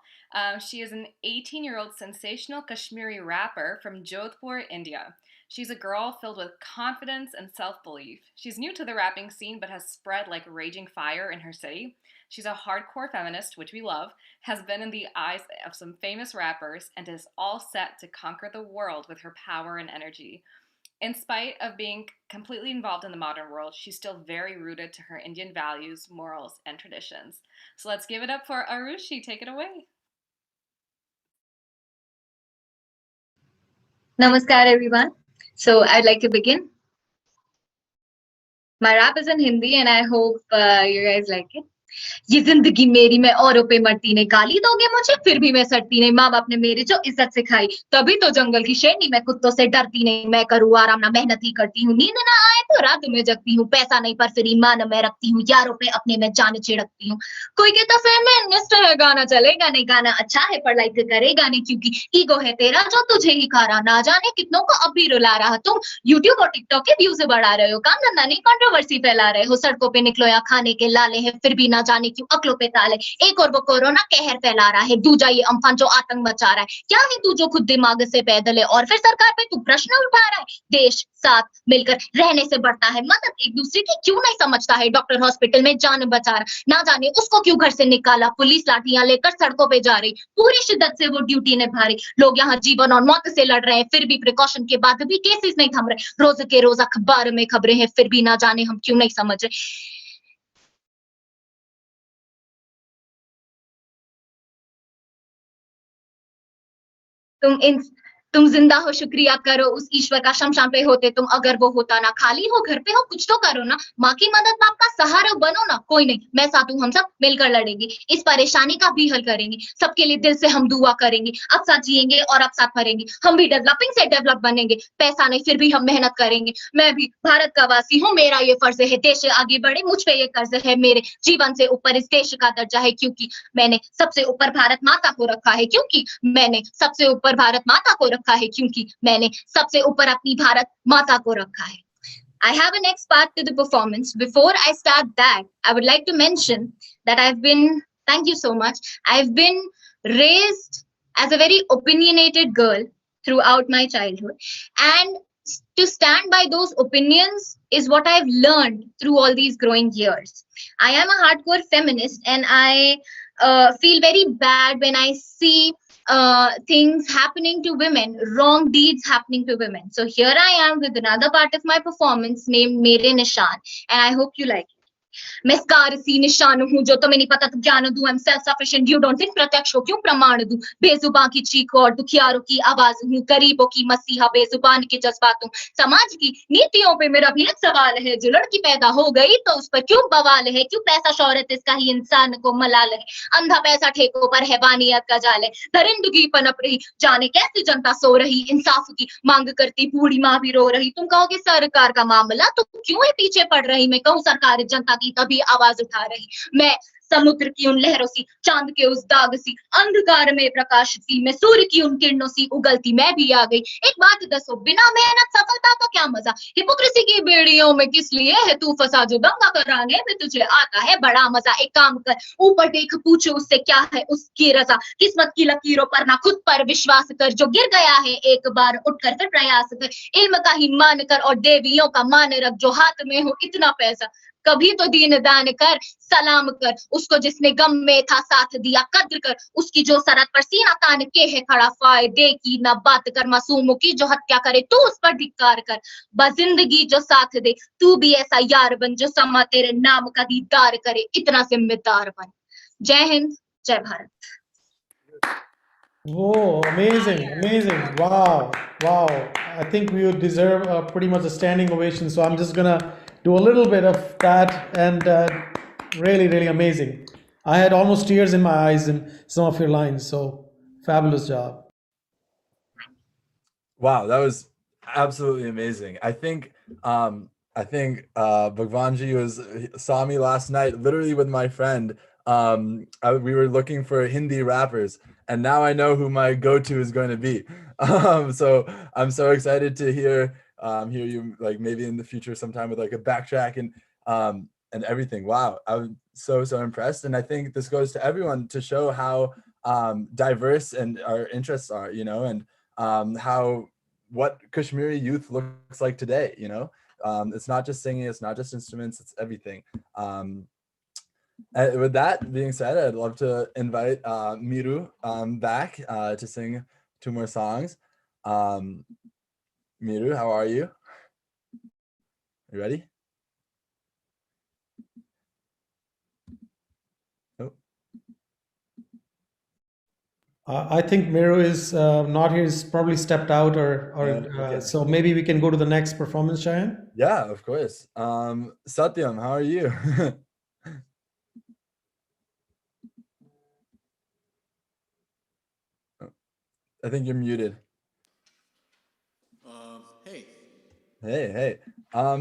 She is an 18-year-old sensational Kashmiri rapper from Jodhpur, India. She's a girl filled with confidence and self-belief. She's new to the rapping scene but has spread like raging fire in her city. She's a hardcore feminist, which we love, has been in the eyes of some famous rappers, and is all set to conquer the world with her power and energy. In spite of being completely involved in the modern world, she's still very rooted to her Indian values, morals, and traditions. So let's give it up for Arushi. Take it away. Namaskar, everyone. So I'd like to begin. My rap is in Hindi, and I hope you guys like it. ये जिंदगी मेरी, मैं औरों पे मरती नहीं, गाली दोगे मुझे फिर भी मैं सड़ती नहीं, माँ बाप ने मेरी जो इज्जत सिखाई, तभी तो जंगल की शेरनी, मैं कुत्तों से डरती नहीं, मैं करूँ आराम ना मेहनत ही करती हूँ, नींद ना आए तो रात में जगती हूँ, पैसा नहीं पर फिर ईमान मैं रखती हूँ, यारों पे अपने मैं जान छिड़कती हूँ। कोई कहता फेमिनिस्ट है, गाना चलेगा नहीं, गाना अच्छा है पर लाइक करेगा नहीं, क्योंकि ईगो है तेरा जो तुझे ही खा रहा, ना जाने कितनों को अब भी रुला रहा। तुम यूट्यूब और टिकटॉक के व्यूज बढ़ा रहे हो, काम धंधा नहीं कंट्रोवर्सी फैला रहे हो, सड़कों पे निकलो या खाने के लाले हैं, फिर भी ना जाने क्यों अकलों पे ताले। एक और वो कोरोना कहर फैला रहा है, दूजा ये अम्फान जो आतंक मचा रहा है। क्या है तू जो खुद दिमाग से पैदल है, और फिर सरकार पे तू प्रश्न उठा रहा है। देश साथ मिलकर रहने से बढ़ता है, मदद एक दूसरे की क्यों नहीं समझता है। डॉक्टर हॉस्पिटल में जान बचा रहा, ना जाने उसको क्यों घर से निकाला। पुलिस लाठियां लेकर सड़कों पे जा रही, पूरी शिद्दत से वो ड्यूटी निभा रही। लोग यहाँ जीवन और मौत से लड़ रहे हैं, फिर भी प्रिकॉशन के बाद भी केसेस नहीं थम रहे। रोज के रोज अखबार में खबरें हैं, फिर भी ना जाने हम क्यों नहीं समझ रहे। तुम जिंदा हो, शुक्रिया करो उस ईश्वर का, शमशान पे होते तुम अगर वो होता ना। खाली हो घर पे हो, कुछ तो करो ना। माँ की मदद, बाप का सहारा बनो ना। कोई नहीं, मैं साथ हूं, हम सब मिलकर लड़ेंगे, इस परेशानी का भी हल करेंगे। सबके लिए दिल से हम दुआ करेंगे, अब साथ जिएंगे और अब साथ मरेंगे। हम भी डेवलपिंग से डेवलप बनेंगे, पैसा नहीं फिर भी हम मेहनत करेंगे। मैं भी भारत का वासी हूँ, मेरा ये फर्ज है, देश आगे बढ़े मुझ पे ये कर्ज है। मेरे जीवन से ऊपर इस देश का दर्जा है, क्योंकि मैंने सबसे ऊपर भारत माता को रखा है। क्योंकि मैंने सबसे ऊपर भारत माता को रखा है, क्योंकि मैंने सबसे ऊपर अपनी भारत माता को रखा है। I have a next part to the performance. Before I start that, I would like to mention that thank you so much, I've been raised as a very opinionated girl throughout my childhood. And to stand by those opinions is what I've learned through all these growing years. I am a hardcore feminist, and I feel very bad when I see things happening to women, wrong deeds happening to women. So here I am with another part of my performance named Mere Nishan, and I hope you like it. मैं सी निशान हूँ जो तुम्हें नहीं पता, तो ज्ञान दूं। I'm self-sufficient, you don't think प्रत्यक्ष को क्यों प्रमाण दूं। बेजुबान की चीख और दुखियारों की आवाज हूँ, गरीबों की मसीहा, बेजुबान के जज्बात हूँ। समाज की नीतियों पे मेरा भी एक सवाल है, जो लड़की पैदा हो गई तो उस पर क्यों बवाल है। क्यों पैसा शौहरत इसका ही इंसान को मलाल है। अंधा पैसा ठेकों पर है, वानियत का जाल है। दरिंदगी पनप रही, जाने कैसे जनता सो रही। इंसाफ की मांग करती बूढ़ी माँ भी रो रही। तुम कहोगे सरकार का मामला, तो क्यों है पीछे पड़ रही। मैं कहूँ सरकार जनता की तभी आवाज उठा रही। मैं समुद्र की उन लहरों सी, चांद के उस दाग सी, अंधकार में प्रकाश सी, मैं सूर्य की उन किरणों सी उगलती मैं भी आ गई। एक बात दसो, बिना मेहनत सफलता का क्या मजा। हिपोक्रेसी की बेड़ियों में किस लिए है तू फंसा, जो दंगा कराने में तुझे आता है बड़ा मजा। एक काम कर, ऊपर देख, पूछो उससे क्या है उसकी रजा। किस्मत की लकीरों पर ना खुद पर विश्वास कर, जो गिर गया है एक बार उठकर फिर प्रयास कर। इल्म का ही मान कर और देवियों का मान रख, जो हाथ में हो इतना पैसा। कभी तो दीन दान कर, सलाम कर उसको जिसने गम में था साथ दिया। कद्र कर उसकी जो सरहद पर सीना तान के है खड़ा। फायदे की ना बात कर मासूमों की, जो हत्या करे तू उस पर धिक्कार कर। बजिंदगी जो साथ दे, तू भी ऐसा यार बन, जो समा तेरे नाम का दीदार करे, इतना जिम्मेदार बन। जय हिंद, जय Bharat. Whoa, amazing, amazing. Wow, wow. I think we would deserve pretty much a standing ovation. So I'm just gonna do a little bit of that, and really, really amazing. I had almost tears in my eyes in some of your lines. So fabulous job. Wow, that was absolutely amazing. I think I think Bhagwanji saw me last night, literally with my friend. We were looking for Hindi rappers, and now I know who my go-to is going to be. So I'm so excited to hear you, like maybe in the future sometime with like a backtrack and everything. Wow, I'm so impressed, and I think this goes to everyone to show how diverse and our interests are, and how what Kashmiri youth looks like today, it's not just singing, it's not just instruments, it's everything. With that being said, I'd love to invite Meeru back to sing 2 more songs. Meeru, how are you? You ready? Oh. I think Meeru is not here. He's probably stepped out, Okay. So maybe we can go to the next performance, Cheyenne. Yeah, of course. Satyam, how are you? I think you're muted. Hey. Hey.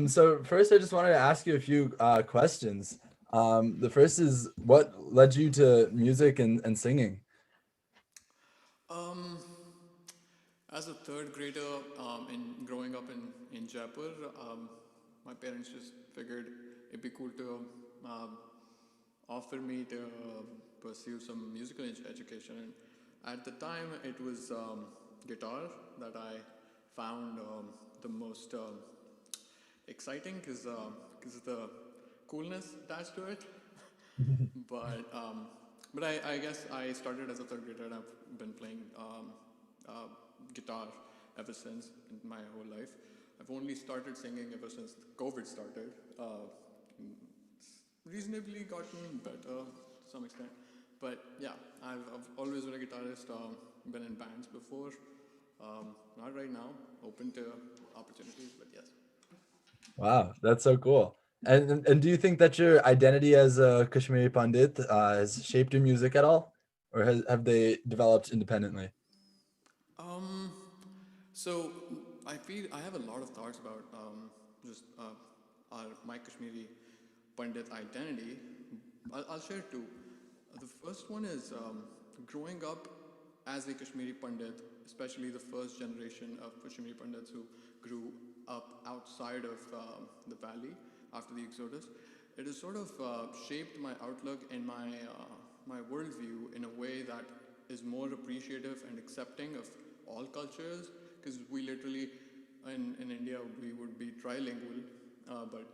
So first, I just wanted to ask you a few questions. The first is, what led you to music and singing? As a third grader, in growing up in Jaipur, my parents just figured it'd be cool to offer me to pursue some musical education. And at the time, it was guitar that I found the most exciting because the coolness attached to it. But I guess I started as a third grader, and I've been playing guitar ever since in my whole life. I've only started singing ever since COVID started. Reasonably gotten better to some extent, but yeah, I've always been a guitarist. Been in bands before. Not right now. Open to opportunities, but yes. Wow, that's so cool. And do you think that your identity as a Kashmiri Pandit has shaped your music at all, or have they developed independently? So I feel I have a lot of thoughts about just my Kashmiri Pandit identity. I'll share 2. The first one is growing up as a Kashmiri Pandit, especially the first generation of Kashmiri Pandits who grew up outside of the valley after the Exodus. It has sort of shaped my outlook and my worldview in a way that is more appreciative and accepting of all cultures, because we literally in India we would be trilingual, but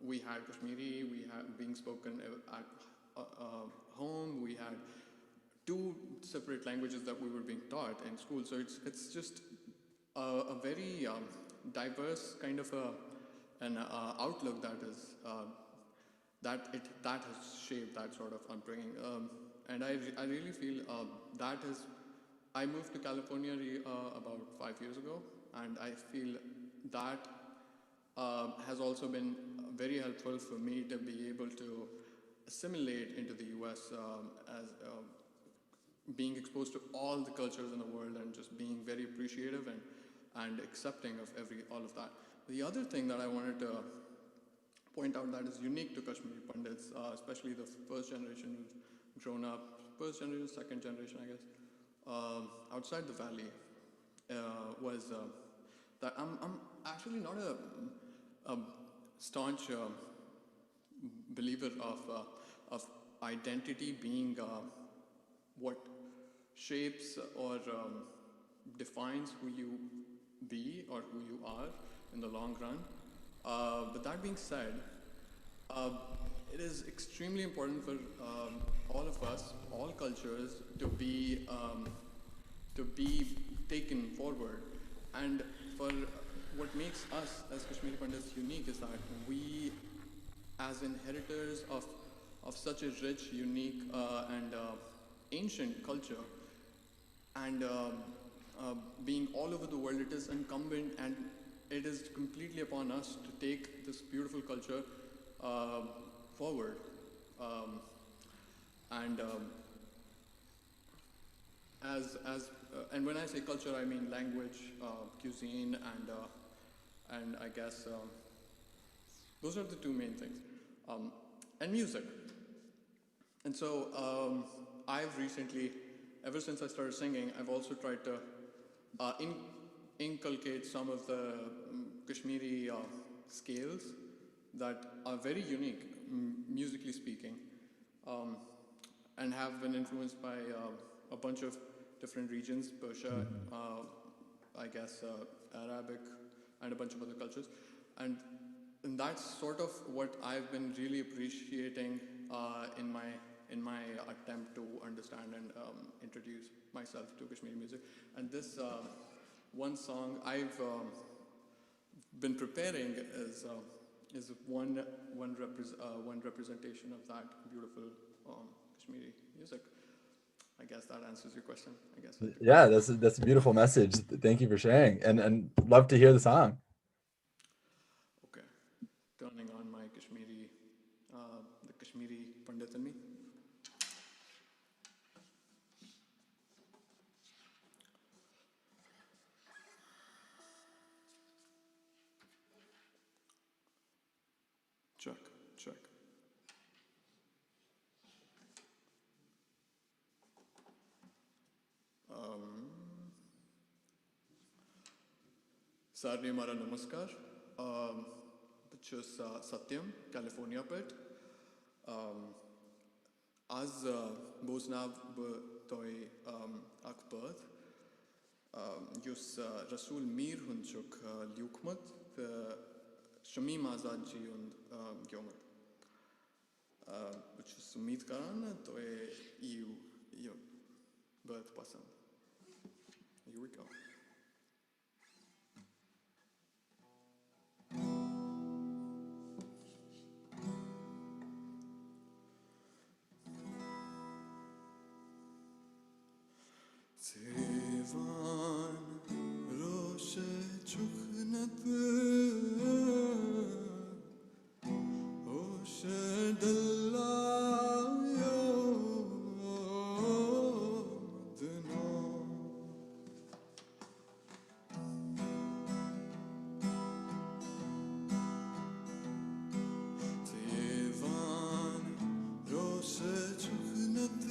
we had Kashmiri, we had being spoken at home, we had 2 separate languages that we were being taught in school. So it's just a very diverse kind of an outlook that is that has shaped that sort of upbringing, and I really feel that is. I moved to California about 5 years ago, and I feel that has also been very helpful for me to be able to assimilate into the US, as being exposed to all the cultures in the world and just being very appreciative and accepting of all of that. The other thing that I wanted to point out that is unique to Kashmiri Pandits, especially the first generation who've grown up, first generation, second generation, I guess, outside the valley, was that I'm actually not a staunch believer of identity being what shapes or defines who you be or who you are in the long run. But that being said, it is extremely important for all of us, all cultures, to be taken forward. And for what makes us as Kashmiri Pandits unique is that we, as inheritors of such a rich, unique, and ancient culture, and being all over the world, it is incumbent and it is completely upon us to take this beautiful culture forward. And and when I say culture, I mean language, cuisine, and I guess Those are the two main things. And music. And so I've recently, ever since I started singing, I've also tried to inculcate some of the Kashmiri scales that are very unique, musically speaking, and have been influenced by a bunch of different regions, Persia, I guess Arabic, and a bunch of other cultures. And that's sort of what I've been really appreciating in my attempt to understand and introduce myself to Kashmiri music. And this one song I've been preparing is one representation of that beautiful Kashmiri music. I guess that answers your question. I guess. Yeah, that's a beautiful message. Thank you for sharing, and love to hear the song. Okay, turning on my Kashmiri, the Kashmiri Pandit in me. Check, check. SaReGaMa namaskar. Which is Satyam, California pet. Az boznav toy akbad. Yus Rasul Mir hunchuk liukmat Shamim Azadji und Gyomat. Which is Sumit Karan toy EU birth pasand. Here we go. Sevan roşe çuknet hoşe dallayo dino Sevan roşe çuknet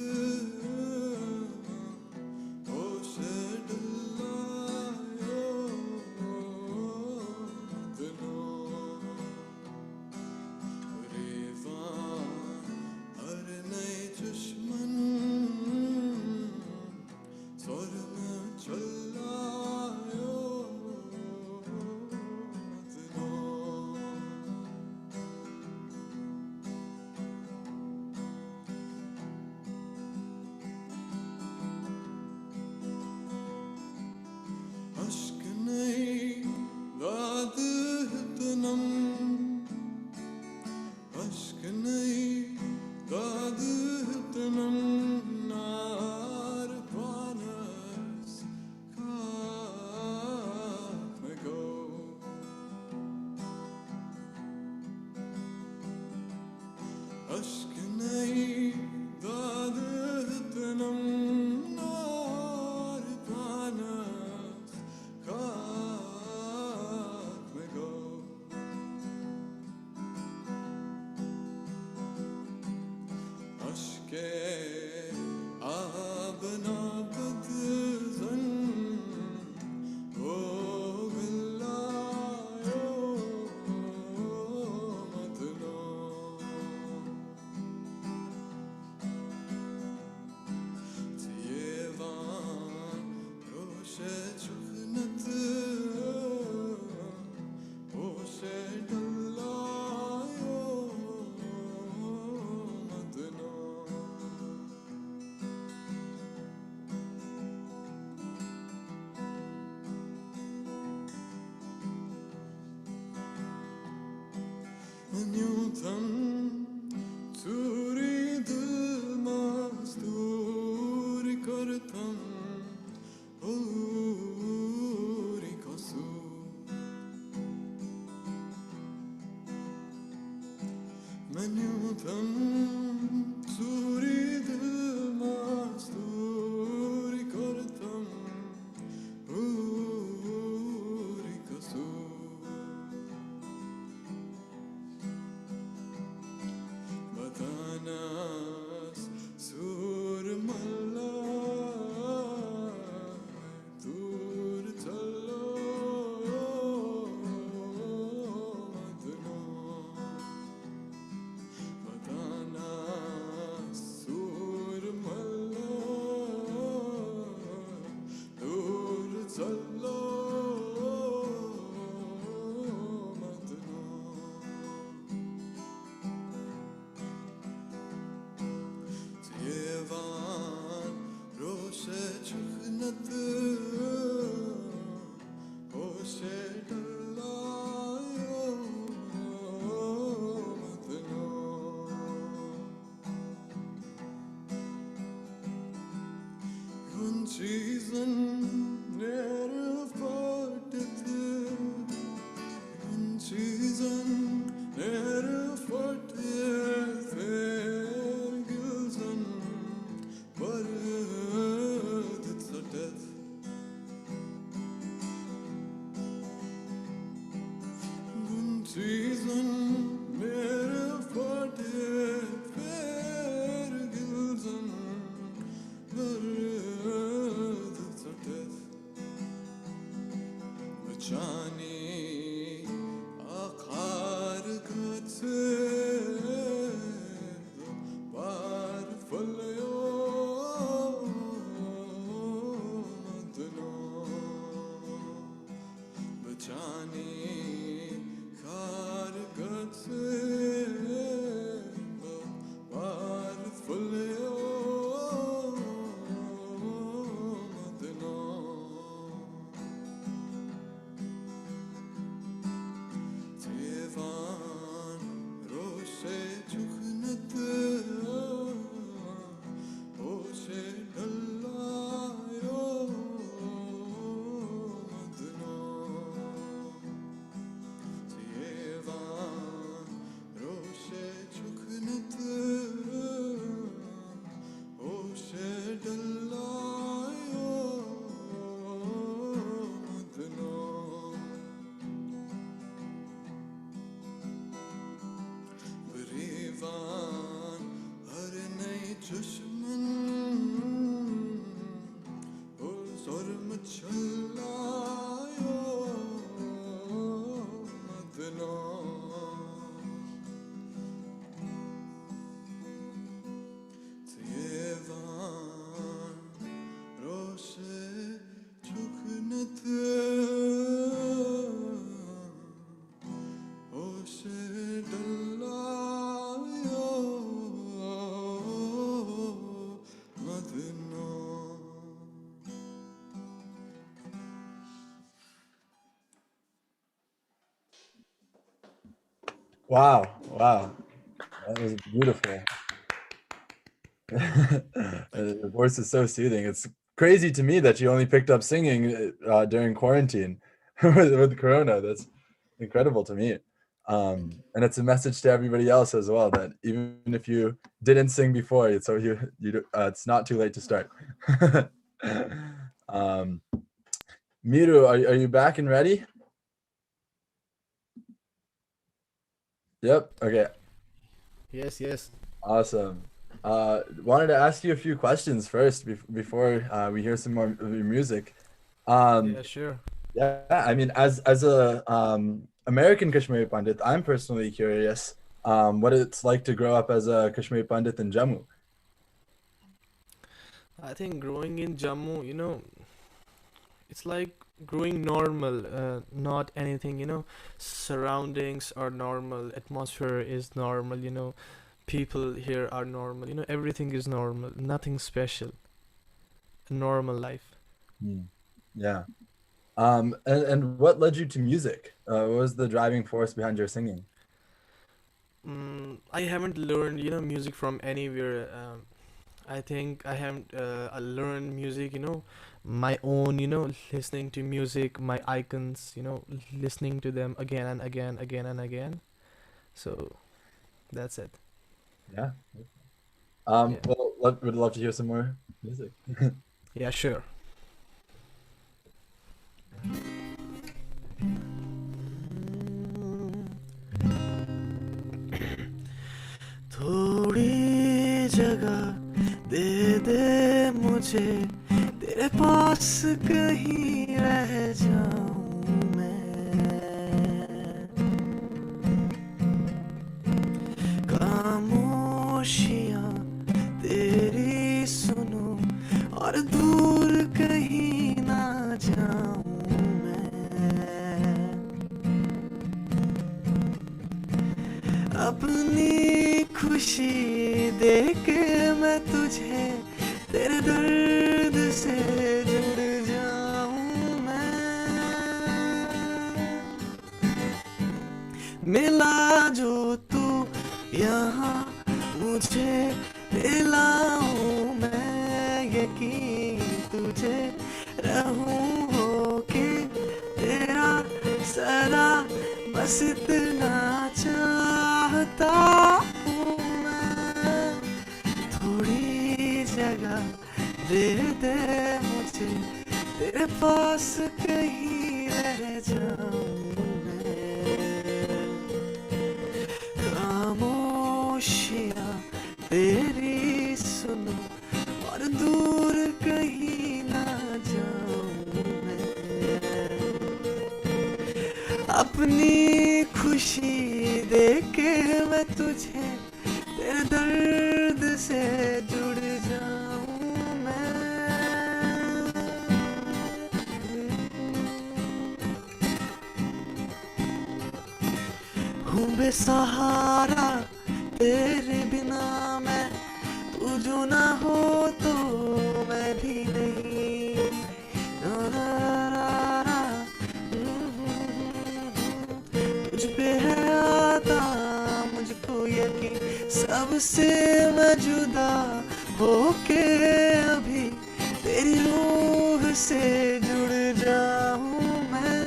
Wow, wow, that was beautiful. The voice is so soothing. It's crazy to me that you only picked up singing during quarantine with Corona. That's incredible to me. And it's a message to everybody else as well that even if you didn't sing before, it's not too late to start. Meeru, are you back and ready? Yep. Okay. Yes. Awesome. Wanted to ask you a few questions first before we hear some more of your music. Yeah, sure. Yeah, I mean, as a American Kashmiri Pandit, I'm personally curious what it's like to grow up as a Kashmiri Pandit in Jammu. I think growing in Jammu, it's like growing normal, not anything, surroundings are normal, atmosphere is normal, people here are normal, everything is normal, nothing special, a normal life. Yeah. And what led you to music? What was the driving force behind your singing? I haven't learned, music from anywhere. I think I haven't learned music, my own, listening to music, my icons, listening to them again and again, again and again. So that's it. Yeah. Yeah. Well, would love to hear some more music. Yeah, sure. थोड़ी जगह दे दे मुझे तेरे पास कहीं रह जाऊं मैं खामोशियां तेरी सुनूं और दूर कहीं ना जाऊं मैं अपनी खुशी देख मैं तुझे तेरे दर्द से जुड़ जाऊं मैं मिला जो तू यहाँ मुझे दिलाऊं मैं यकीन तुझे सदा बस इतना चाहता हूँ मैं, थोड़ी जगह दे दे मुझे, तेरे पास कहीं रह जाऊं मैं। खामोशियाँ तेरी सुनो और दूर कहीं ना जाऊं मैं, अपनी खुशी देके मैं तुझे तेरे दर्द से जुड़ जाऊं मैं। हूँ बेसहारा तेरे बिना मैं, तू जो ना हो तो मैं भी नहीं। रा रा रा रा, तुझ पे है आता मुझको यकीन, सबसे मैं जुदा होके अभी तेरी रूह से जुड़ जाऊं मैं।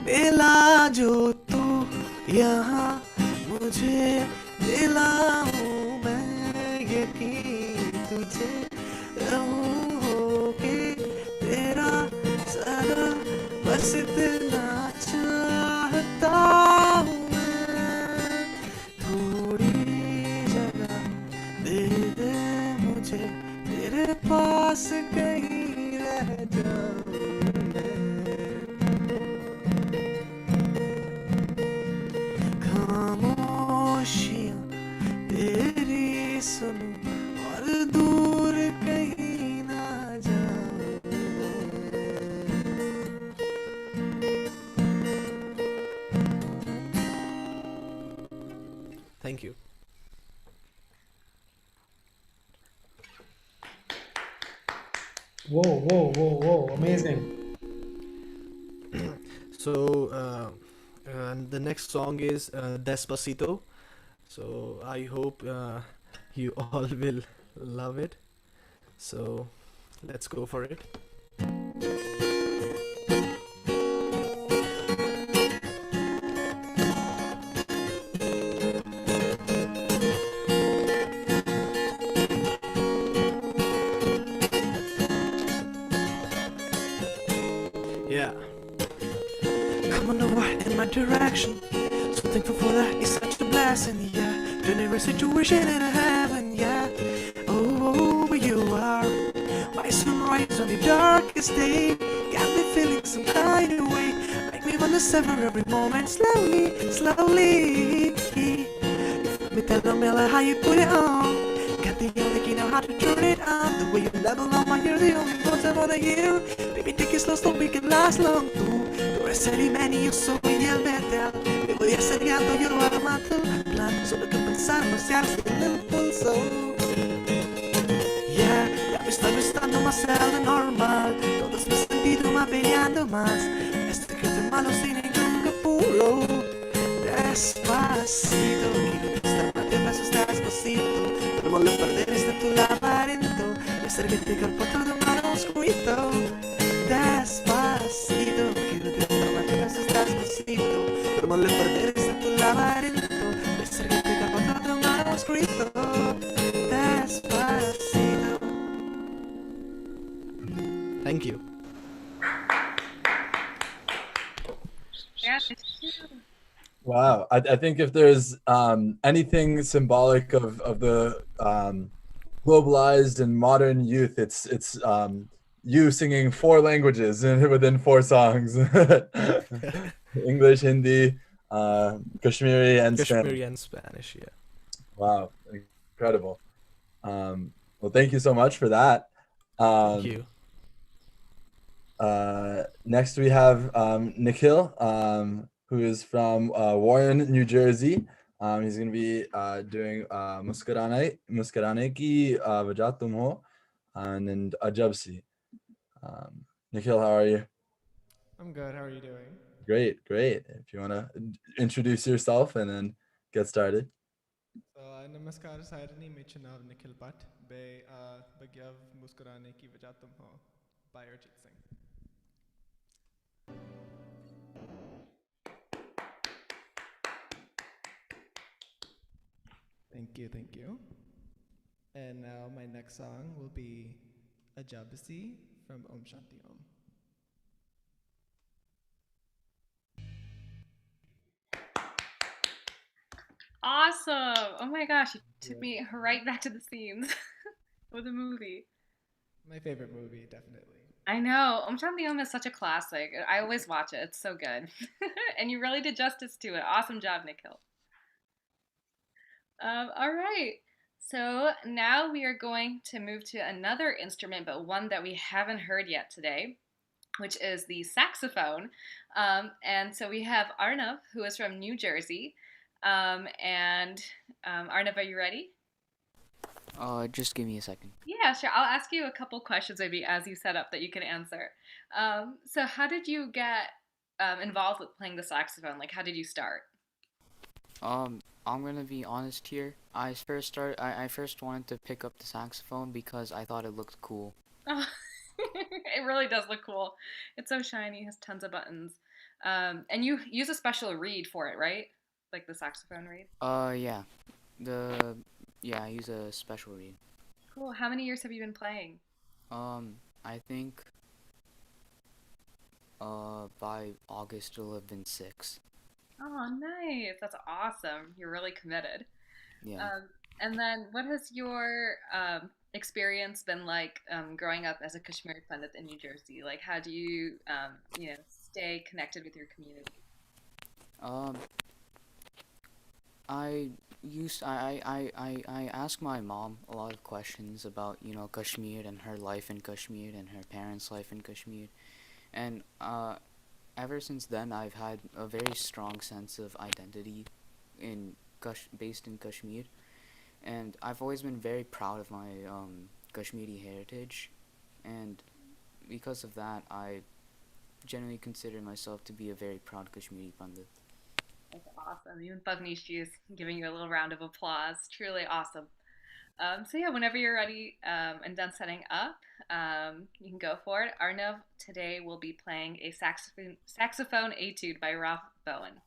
मिला जो तू यहाँ मुझे, दिलाऊं मैं यकीन तुझे, रहूं होके तेरा सदा बस इतना चाहता हूँ मैं। थोड़ी जगह दे दे मुझे, तेरे पास कहीं रह जाऊं मैं। खामोशियाँ तेरी सुनूं और दूर कहीं ना जाऊं मैं। Thank you. Whoa, whoa, whoa, whoa, amazing. So, and the next song is Despacito. So, I hope you all will love it. So, let's go for it. Yeah. Come on over in my direction. So thankful for that, it's such a blessing, yeah. Turn every situation into heaven, yeah. Oh, where you are. My sunrise on the darkest day. Got me feeling some kind of way. Make me wanna savor every moment slowly, slowly. Let me tell them how you put it on. Got the only key, know how to turn it on. The way you level up, you're the only ones I wanna hear. Baby, take it slow so we can last long too. Tú eres el imán y yo soy el metal. Me voy acercando, yo armando el plan. Solo que pensar, no se hace en el pulso. Yeah, ya me estoy gustando más de lo normal. Todos mis sentidos más peleando más. Este que es malo sin ningún apuro. Despacito, quiero estar más de besos despacito. Pero no perder este tu laberinto. Y hacer que te cuerpo todo más oscurito. Despacito, quiero estar más de besos despacito. Pero no perder este tu laberinto. Y hacer que te cuerpo todo más oscurito. Despacito. Thank you. Yeah. Wow. I think if there's anything symbolic of the globalized and modern youth, it's you singing 4 languages within 4 songs. English, Hindi, Kashmiri, and Spanish. Kashmiri and Spanish, yeah. Wow, incredible. Well, thank you so much for that. Thank you. Next we have Nikhil, who is from Warren, New Jersey. He's going to be doing Muskarane Ki Wajah Tum Ho and Ajab Si. Nikhil, how are you? I'm good. How are you doing? Great, great. If you want to introduce yourself and then get started. So, namaskar Sarni, mein chunav Nikhil Bhatt, be bagyav Muskarane Ki Wajah Tum Ho by Arjit Singh. Thank you, thank you. And now my next song will be Ajabasi from Om Shanti Om. Awesome! Oh my gosh, you took me right back to the scenes of the movie. My favorite movie, definitely. I know. Om Shanti Om is such a classic. I always watch it. It's so good. And you really did justice to it. Awesome job, Nikhil. All right. So now we are going to move to another instrument, but one that we haven't heard yet today, which is the saxophone. And so we have Arnav, who is from New Jersey. Arnav, are you ready? Just give me a second. Yeah, sure. I'll ask you a couple questions maybe as you set up that you can answer. So how did you get involved with playing the saxophone? Like, how did you start? I'm gonna be honest here. I first wanted to pick up the saxophone because I thought it looked cool. Oh, it really does look cool. It's so shiny, has tons of buttons. And you use a special reed for it, right? Like the saxophone reed? Yeah. I use a special reed. Cool. How many years have you been playing? I think by August it'll have been 6. Oh, nice. That's awesome. You're really committed. Yeah. And then what has your experience been like growing up as a Kashmiri Pandit in New Jersey? Like, how do you, stay connected with your community? I ask my mom a lot of questions about, Kashmir and her life in Kashmir and her parents' life in Kashmir. And ever since then, I've had a very strong sense of identity based in Kashmir. And I've always been very proud of my Kashmiri heritage. And because of that, I generally consider myself to be a very proud Kashmiri Pandit. That's awesome. Even Pavnishi is giving you a little round of applause. Truly awesome. So yeah, whenever you're ready and done setting up, you can go for it. Arnav today will be playing a saxophone etude by Ralph Bowen.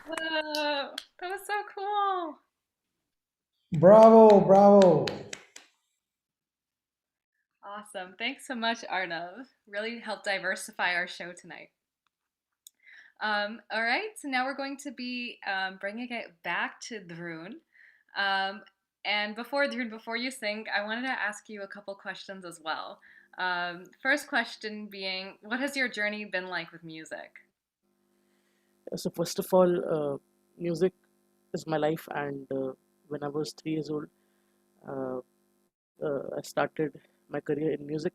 Whoa, that was so cool. Bravo, bravo. Awesome. Thanks so much, Arnav. Really helped diversify our show tonight. All right, so now we're going to be bringing it back to Dhroon. And before Dhroon, before you sing, I wanted to ask you a couple questions as well. First question being, what has your journey been like with music? So first of all, music is my life, and when I was 3 years old, uh, I started my career in music,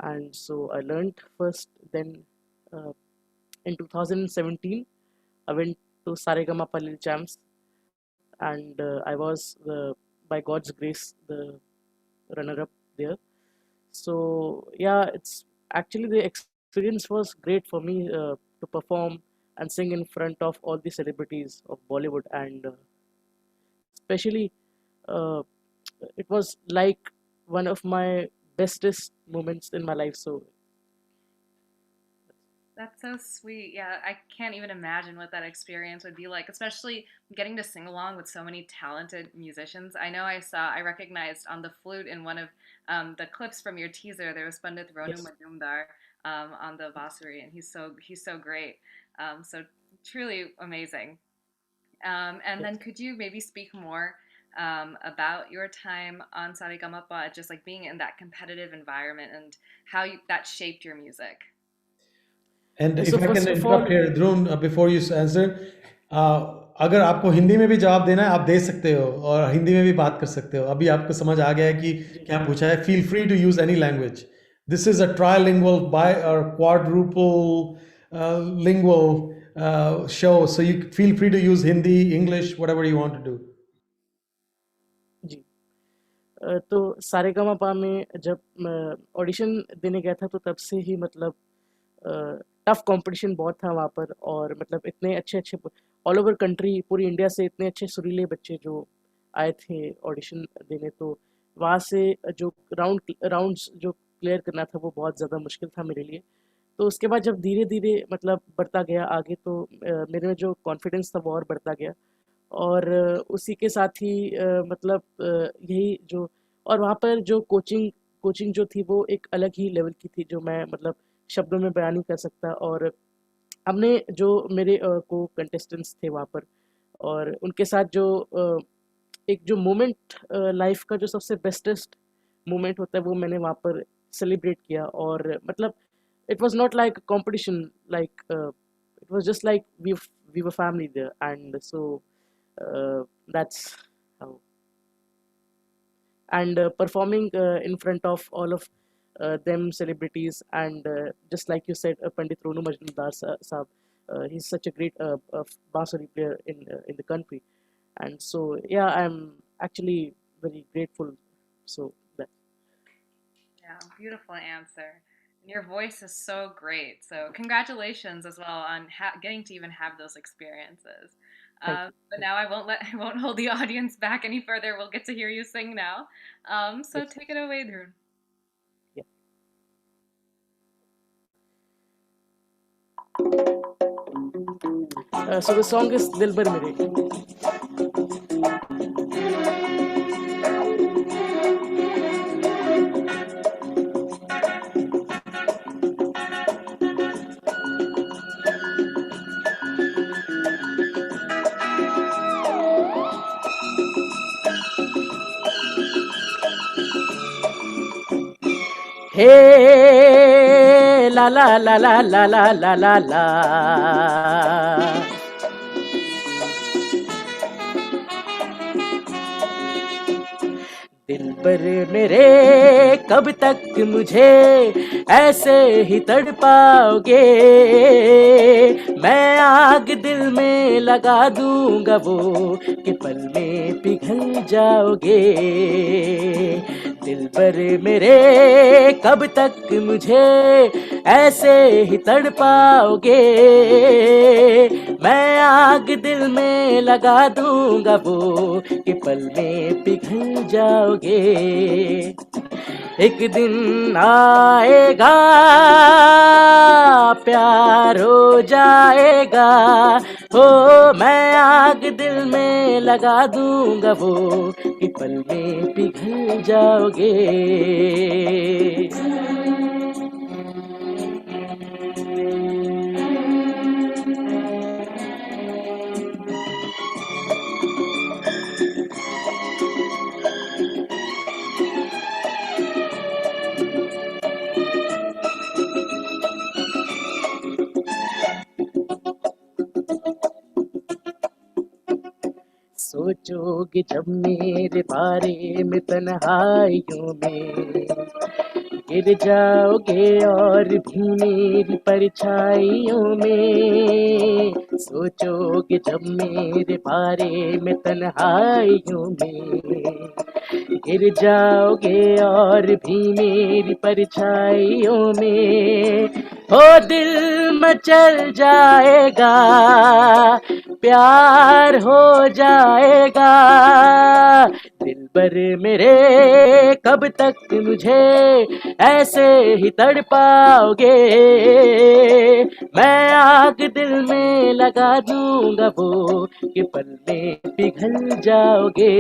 and so I learned first. Then uh, in 2017, I went to SaReGaMa Champs, and I was by God's grace the runner-up there. So yeah, it's actually the experience was great for me to perform and sing in front of all the celebrities of Bollywood, and especially uh, it was like one of my bestest moments in my life. So That's so sweet. Yeah, I can't even imagine what that experience would be like, especially getting to sing along with so many talented musicians. I recognized on the flute in one of the clips from your teaser, there was Pandit Ronu yes. Majumdar on the Basuri, and he's so great. So truly amazing. And then could you maybe speak more about your time on SaReGaMa, just like being in that competitive environment and how that shaped your music? And So if I can first of interrupt all, here Dhrun before you answer, अगर आपको हिंदी में भी जवाब देना है आप दे सकते हो और हिंदी में भी बात कर सकते हो. अभी आपको समझ आ गया है कि जी क्या पूछा है. Feel free to use any language. This is a trilingual bi or quadruple lingual show, so you feel free to use Hindi, English, whatever you want to do. जी. तो सारेगामापा में जब ऑडिशन देने गया था तो तब से ही मतलब टफ कंपटीशन बहुत था वहाँ पर, और मतलब इतने अच्छे अच्छे ऑल ओवर कंट्री, पूरी इंडिया से इतने अच्छे सुरीले बच्चे जो आए थे ऑडिशन देने, तो वहाँ से जो राउंड्स जो क्लियर करना था वो बहुत ज़्यादा मुश्किल था मेरे लिए. तो उसके बाद जब धीरे धीरे मतलब बढ़ता गया आगे, तो मेरे में जो कॉन्फिडेंस था वो और बढ़ता गया. और उसी के साथ ही मतलब यही जो, और वहाँ पर जो कोचिंग कोचिंग जो थी वो एक अलग ही लेवल की थी, जो मैं मतलब शब्दों में बयान नहीं कर सकता. और हमने जो मेरे को कंटेस्टेंट्स थे वहाँ पर, और उनके साथ जो एक जो मोमेंट, लाइफ का जो सबसे बेस्टेस्ट मोमेंट होता है वो मैंने वहाँ पर सेलिब्रेट किया. और मतलब it was not like a competition, like it was just like we were family there. And so that's how. And performing in front of all of them celebrities, and just like you said, Pandit Ronu Majumdar Saab, he's such a great bansuri player in the country. And so yeah, I'm actually very grateful. So that. Yeah, beautiful answer. And your voice is so great. So congratulations as well on getting to even have those experiences. Thank you. But now I won't hold the audience back any further. We'll get to hear you sing now. So Yes. take it away, Dhroon. So the song is Dilbar Mere. Hey, la la la la la la la la la. दिल पर मेरे कब तक मुझे ऐसे ही तड़पाओगे, मैं आग दिल में लगा दूंगा वो कि पल में पिघल जाओगे. दिल पर मेरे कब तक मुझे ऐसे ही तड़पाओगे, मैं आग दिल में लगा दूंगा वो कि पल में पिघल जाओगे. एक दिन आएगा प्यार हो जाएगा, हो मैं आग दिल में लगा दूंगा वो कि पल में पिघल जाओगे. सोचोगे जब मेरे बारे में तन्हाइयों में, गिर जाओगे और भी मेरी परछाइयों में. सोचोगे जब मेरे बारे में तन्हाइयों में, गिर जाओगे और भी मेरी परछाइयों में। हो दिल मचल जाएगा, प्यार हो जाएगा, दिलबर मेरे कब तक मुझे ऐसे ही तड़पाओगे। मैं आग दिल में लगा दूंगा वो कि पल में पिघल जाओगे।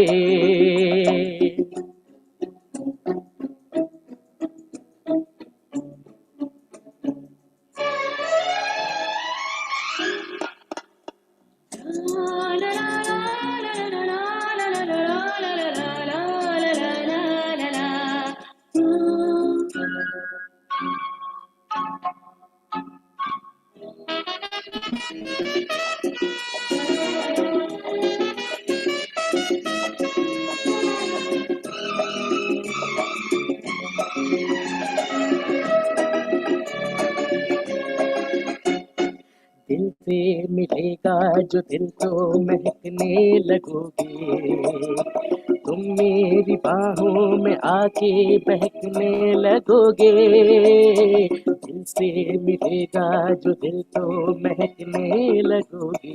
दिल से मिलेगा जो दिल तो महकने लगोगे, तुम मेरी बाहों में आके बहकने लगोगे। दिल से मिलेगा जो दिल तो महकने लगोगे,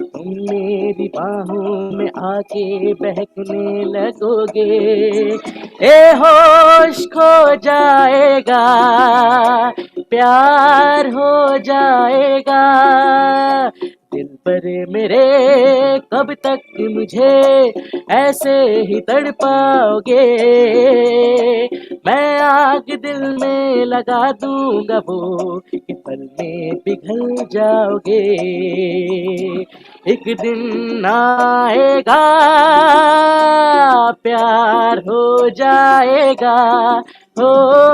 तुम मेरी बाहों में आके बहकने लगोगे। ए होश खो जाएगा, प्यार हो जाएगा, दिल पर मेरे कब तक मुझे ऐसे ही तड़पाओगे। मैं आग दिल में लगा दूंगा वो कि पल में पिघल जाओगे। एक दिन आएगा, प्यार हो जाएगा, हो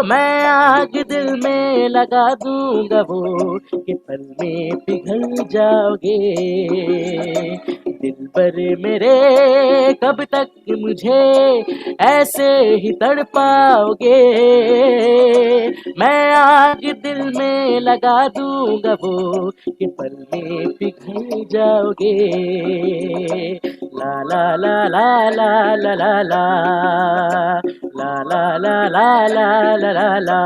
मैं आग दिल में लगा दूंगा वो कि पल में पिघल जाओगे। दिल पर मेरे कब तक मुझे ऐसे ही तड़पाओगे। मैं आग दिल में लगा दूंगा वो कि पल में पिघल जाओगे। ला ला ला ला ला ला ला ला ला ला ला ला ला ला ला ला।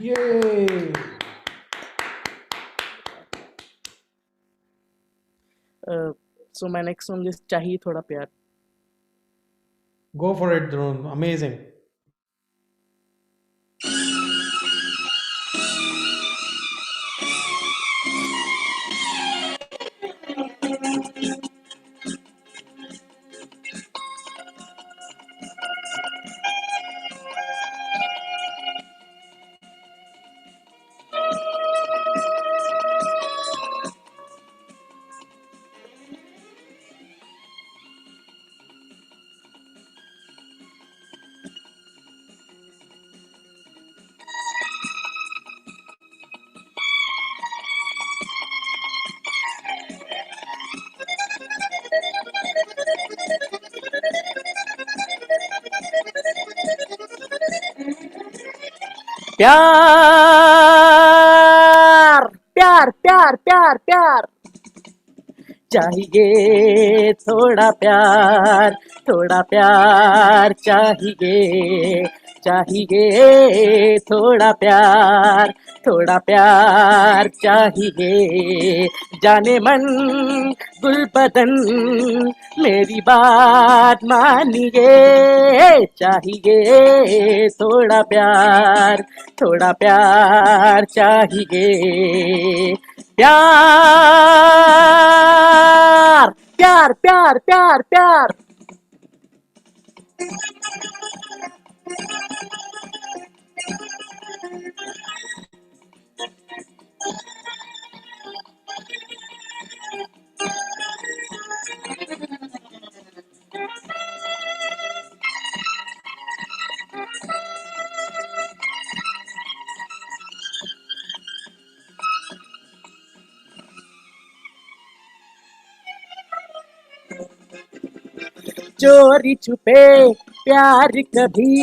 Yay! So my next song is चाहिए थोड़ा प्यार. Go for it, Dhroon. Amazing. प्यार प्यार प्यार प्यार प्यार चाहिए थोड़ा प्यार चाहिए, चाहिए थोड़ा प्यार चाहिए। जाने मन गुल बदन मेरी बात मानिए, चाहिए थोड़ा प्यार चाहिए। प्यार प्यार प्यार प्यार प्यार चोरी छुपे प्यार कभी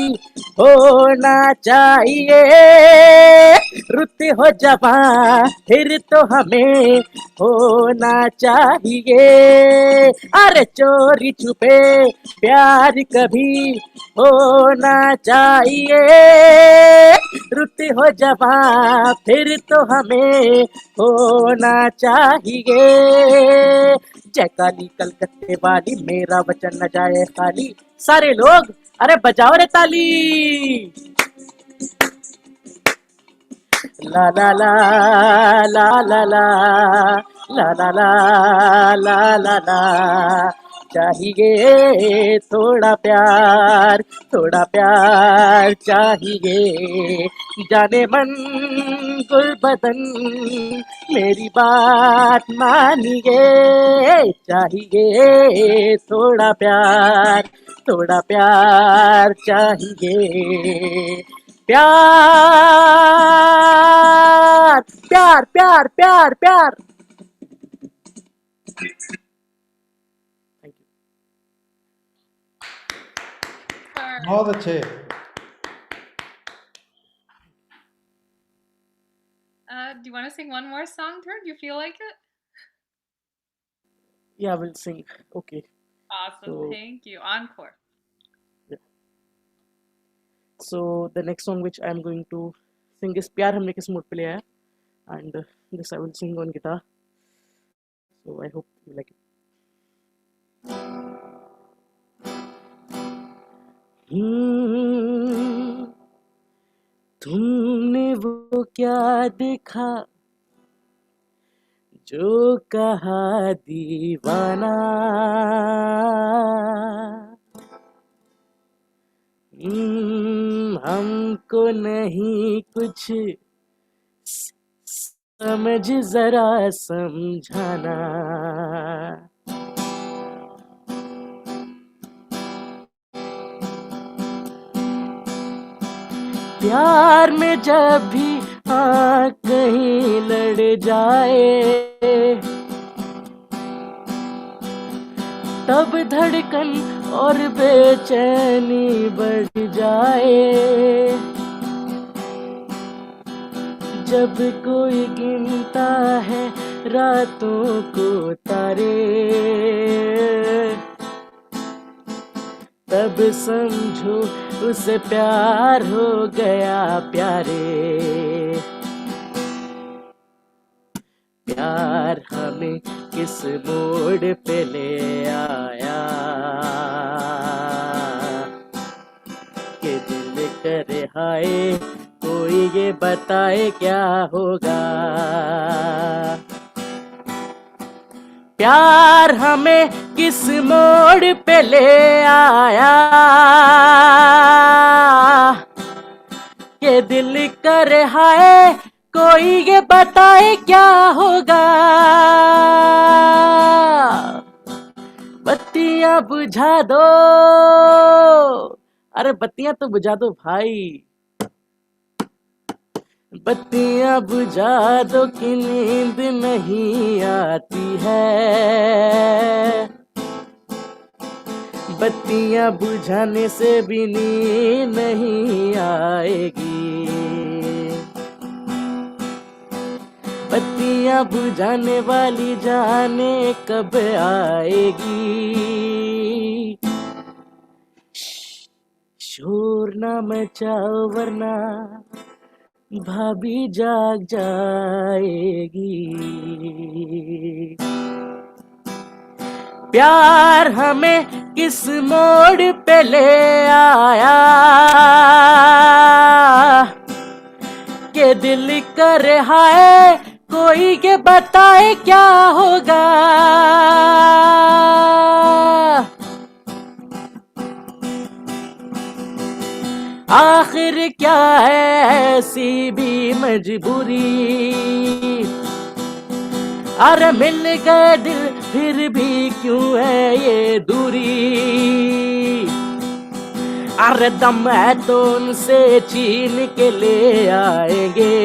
होना चाहिए। रुत हो जवां फिर तो हमें होना चाहिए। अरे चोरी छुपे प्यार कभी होना चाहिए। रुत हो जवां फिर तो हमें होना चाहिए। जय काली कलकत्ते वाली मेरा वचन न जाए खाली। सारे लोग अरे बजाओ रे ताली। ला ला ला ला ला ला ला ला ला ला ला ला। चाहिए थोड़ा प्यार चाहिए। जाने मन गुल बदन मेरी बात मानिए। चाहिए थोड़ा प्यार चाहिए। प्यार प्यार प्यार प्यार प्यार। बहुत अच्छे। Do you want to sing one more song, Dhroon? Do you feel like it? Yeah, I will sing. Okay. Awesome. So, Thank you. Encore. yeah. So the next song which I am going to sing is प्यार हमने किस mood पे लिया है, and this I will sing on guitar. So I hope you like it. तुमने वो क्या देखा जो कहा दीवाना। हमको नहीं कुछ समझ जरा समझाना। प्यार में जब भी कहीं लड़ जाए तब धड़कन और बेचैनी बढ़ जाए। जब कोई गिनता है रातों को तारे तब समझो उसे प्यार हो गया प्यारे। प्यार हमें किस मोड़ पे ले आया कि दिल करे हाय कोई ये बताए क्या होगा। प्यार हमें किस मोड़ पे ले आया कि दिल करे हाय कोई ये बताए क्या होगा। बत्तियां बुझा दो, अरे बत्तियां तो बुझा दो भाई। बत्तियां बुझा दो कि नींद नहीं आती है। बत्तियां बुझाने से भी नींद नहीं आएगी। बत्तियां बुझाने वाली जाने कब आएगी। शोर ना मचाओ वरना भाभी जाग जाएगी। प्यार हमें किस मोड़ पे ले आया के दिल करे हाय कोई ये बताए क्या होगा। आखिर क्या है ऐसी भी मजबूरी। अरे मिल गए दिल फिर भी क्यों है ये दूरी। अरे दम है तो उनसे छीन के ले आएंगे।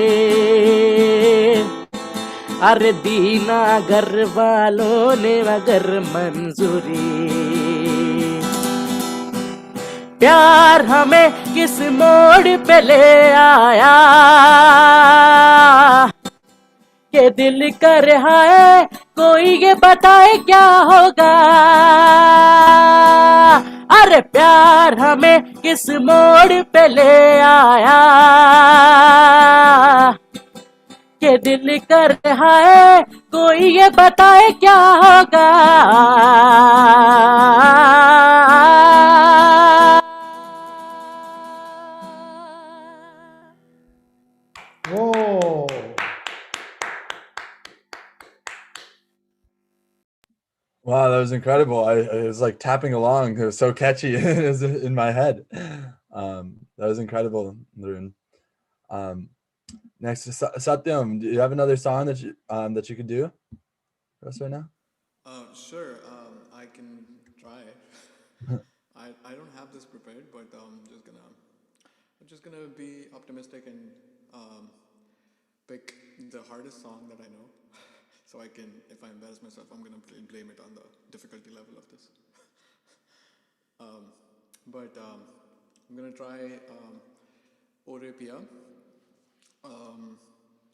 अरे दीना घर वालों ने अगर मंजूरी। प्यार हमें किस मोड़ पे ले आया के दिल कर हाय कोई ये बताए क्या होगा अरे प्यार हमें किस मोड़ पे ले आया के दिल कर हाय कोई ये बताए क्या होगा Whoa. Wow, that was incredible. I was like tapping along. It was so catchy. It was in my head. That was incredible, Dhroon. Next, Satyam, do you have another song that you could do for us right now? Sure, I can try. I don't have this prepared, but I'm just gonna be optimistic and pick the hardest song that I know, so I can, if I embarrass myself, I'm gonna blame it on the difficulty level of this. I'm gonna try Ore Pia,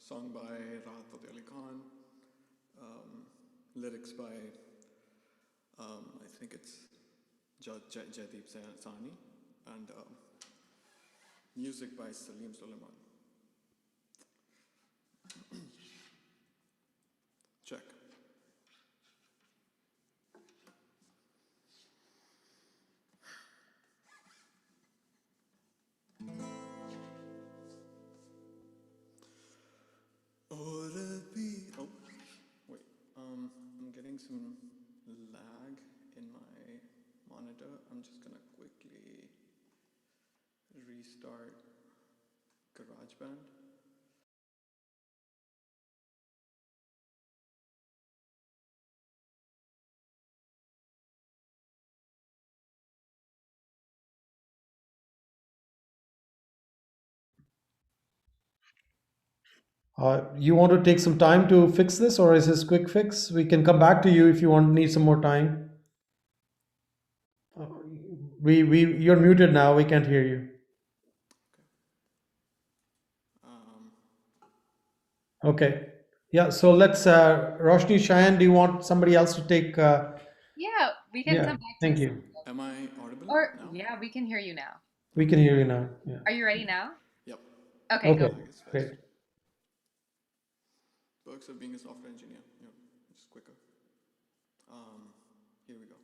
song by Rahat Fateh Ali Khan, lyrics by I think it's Jaideep Sani, and music by Salim Suleiman. Check. Oh, wait. I'm getting some lag in my monitor. I'm just gonna quickly restart GarageBand. You want to take some time to fix this, or is this quick fix? We can come back to you if you need some more time. You're muted now. We can't hear you. Okay. Yeah. So let's. Roshni, Cheyenne, do you want somebody else to take? Yeah, we can Yeah. come back to Thank you. you. Am I audible Or now? yeah, we can hear you now. We can hear you now. Yeah. Are you ready now? Yep. Okay, go. Okay. Great. Perks of being a software engineer. Yeah, it's quicker. Here we go.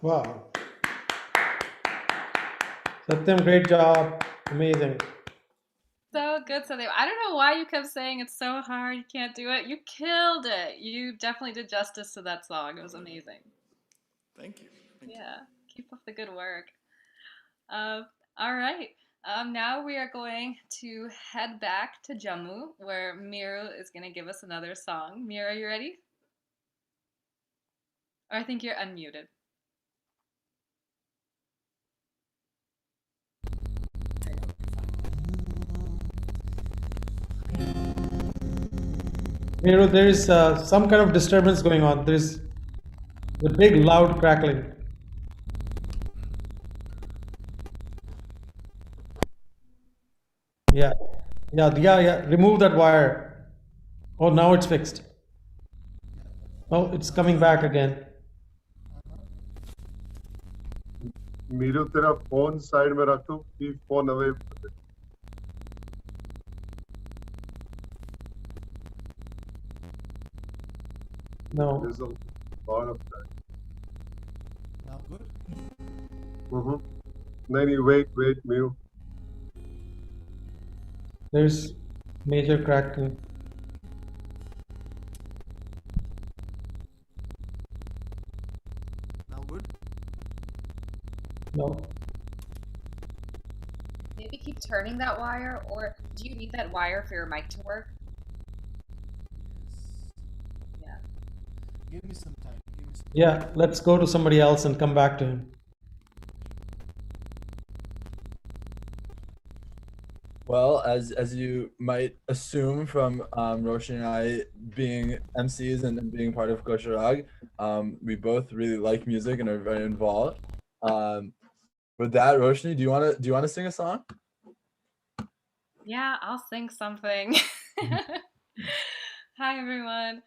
Wow. Satyam, great job. Amazing. So good, Satyam. I don't know why you kept saying it's so hard, you can't do it. You killed it. You definitely did justice to that song. It was amazing. Thank you. Yeah, keep up the good work. All right. Now we are going to head back to Jammu, where Meeru is going to give us another song. Meeru, are you ready? Or I think you're unmuted. Meeru, there is some kind of disturbance going on. There's a big loud crackling. Yeah. Remove that wire. Oh, now it's fixed. Oh, it's coming back again. मीरू तेरा phone side में रख दो, keep phone away. No. There's a lot of that. Now good? नहीं, wait, Meeru. There's major cracking. Now good? No. Maybe keep turning that wire, or do you need that wire for your mic to work? Yeah. Give me some time. Yeah, let's go to somebody else and come back to him. Well, as you might assume from Roshi and I being MCs and being part of koshurRAAG, we both really like music and are very involved. With that, Roshni, do you want to sing a song? Yeah, I'll sing something. Hi, everyone.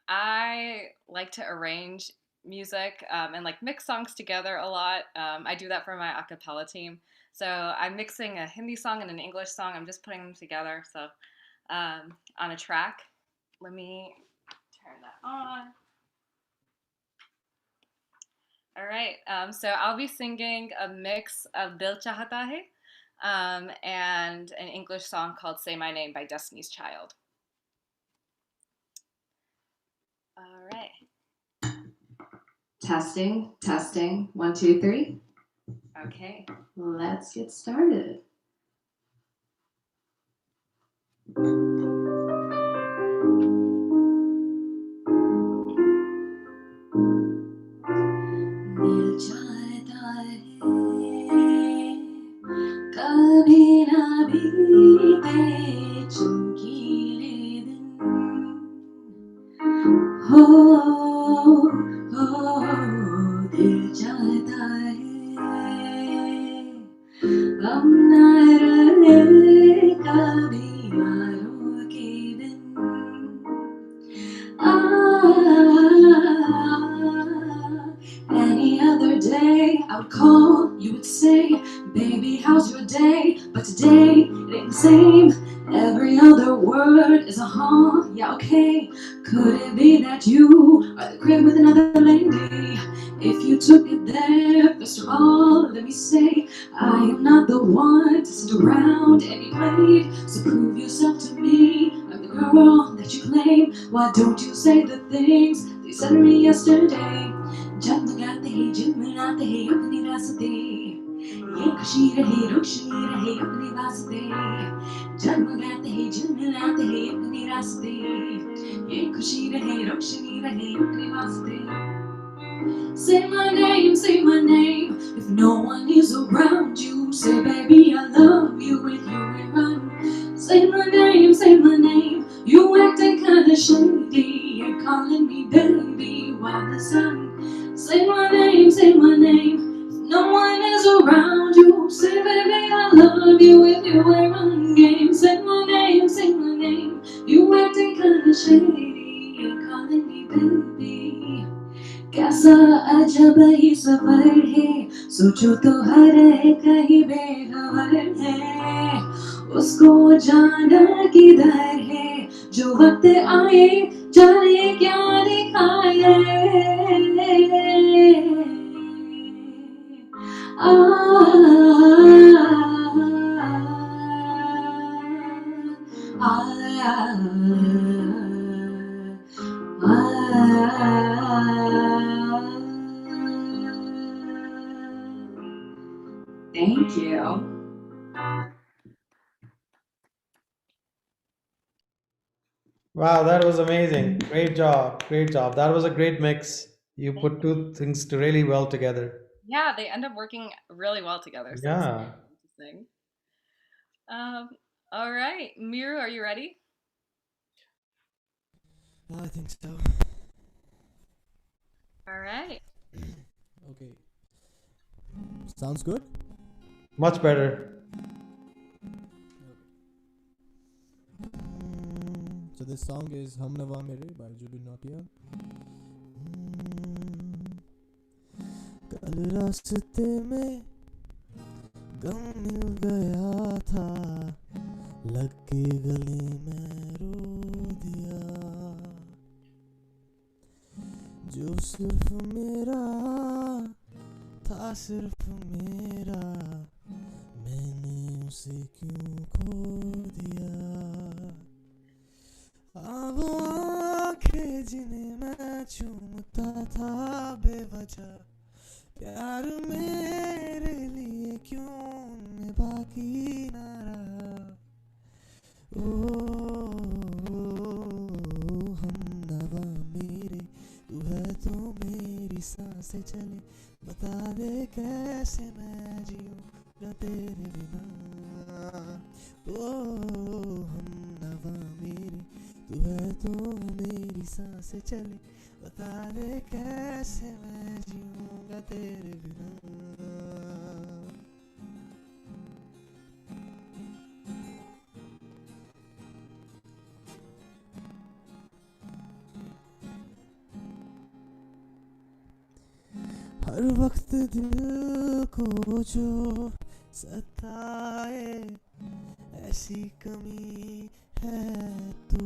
I like to arrange music and like mix songs together a lot. I do that for my a cappella team. So I'm mixing a Hindi song and an English song. I'm just putting them together. So on a track. Let me turn that on. All right. So I'll be singing a mix of Dil Chahata Hai and an English song called Say My Name by Destiny's Child. All right. Testing. 1, 2, 3. Okay. Let's get started. दिल चाहता है कभी ना बीते चमकीले दिन हो दिल चाहता है हम ना रहे कभी यारों के बिन Any other day I would call, you would say, baby, how's your day? But today, it ain't the same. Every other word is a huh, yeah, okay. Could it be that you are at the crib with another lady? If you took it there, first of all, let me say, I am not the one to sit around and be played. So prove yourself to me, I'm the girl that you claim. Why don't you say the things that you said to me yesterday? जगमगाते हैं झिलमिलाते हैं अपनी रास्ते ये खुशी रहे रोशनी रहे अपने वास्ते जगमगाते हैं झिलमिलाते हैं अपनी रास्ते ये खुशी रहे रोशनी रहे अपने वास्ते Say my name, if no one is around you. Say baby I love you with you and run. Say my name, you acting kinda shady. You're calling me baby while the sun. Say my name, if no one is around you. Say baby I love you with you and run game. Say my name, you acting kinda shady. You're calling me baby. कैसा अजब ही सफर है सोचो तो हर एक ही बेखबर है उसको जाना किधर है जो वक्त आए जाने क्या दिखाए Thank you. Wow, that was amazing. Great job. Great job. That was a great mix. You put two things to really well together. Yeah, they end up working really well together, so it's Yeah. interesting. All right, Meeru, are you ready? I think so. All right. Okay. Sounds good? Much better. So this song is Hum Nawa Mere by Jubin Nautiyal. कल रास्ते में गम मिल गया था लग के गले में रो दिया जो सिर्फ मेरा था सिर्फ मेरा मैंने उसे क्यों खो दिया अब आंखें जिन्हें मैं चूमता था बेवजह प्यार मेरे लिए क्यों उनमें बाकी ना रहा ओ हम नवा मेरे तू है तो मेरी सांसें चले बता दे कैसे मैं जीऊंगा तेरे बिना ओ हम नवा मेरे तू है तो मेरी सांसें चले बता दे कैसे मैं जीऊंगा तेरे बिना हर वक्त दिल को जो सताए ऐसी कमी है तू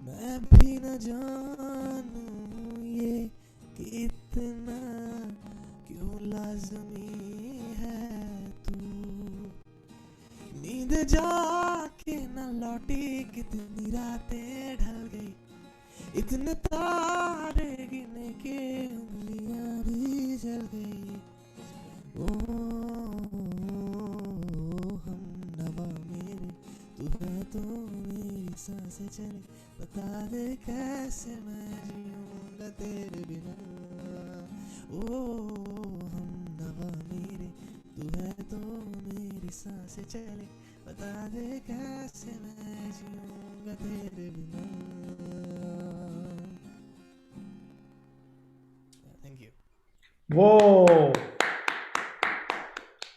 मैं भी न जानूं ये कितना क्यों लाज़मी है तू नींद जाके न लौटी कितनी रातें ढल गई इतने तारे गिने के उंगलियां भी जल गई ओ हम नवा मेरे तू है तो मेरी सांसें चले बता दे कैसे मैं जीऊंगा तेरे बिना ओ हम नवा मेरे तू है तो मेरी सांसें चले बता दे कैसे मैं जीऊंगा तेरे बिना Thank you. Whoa.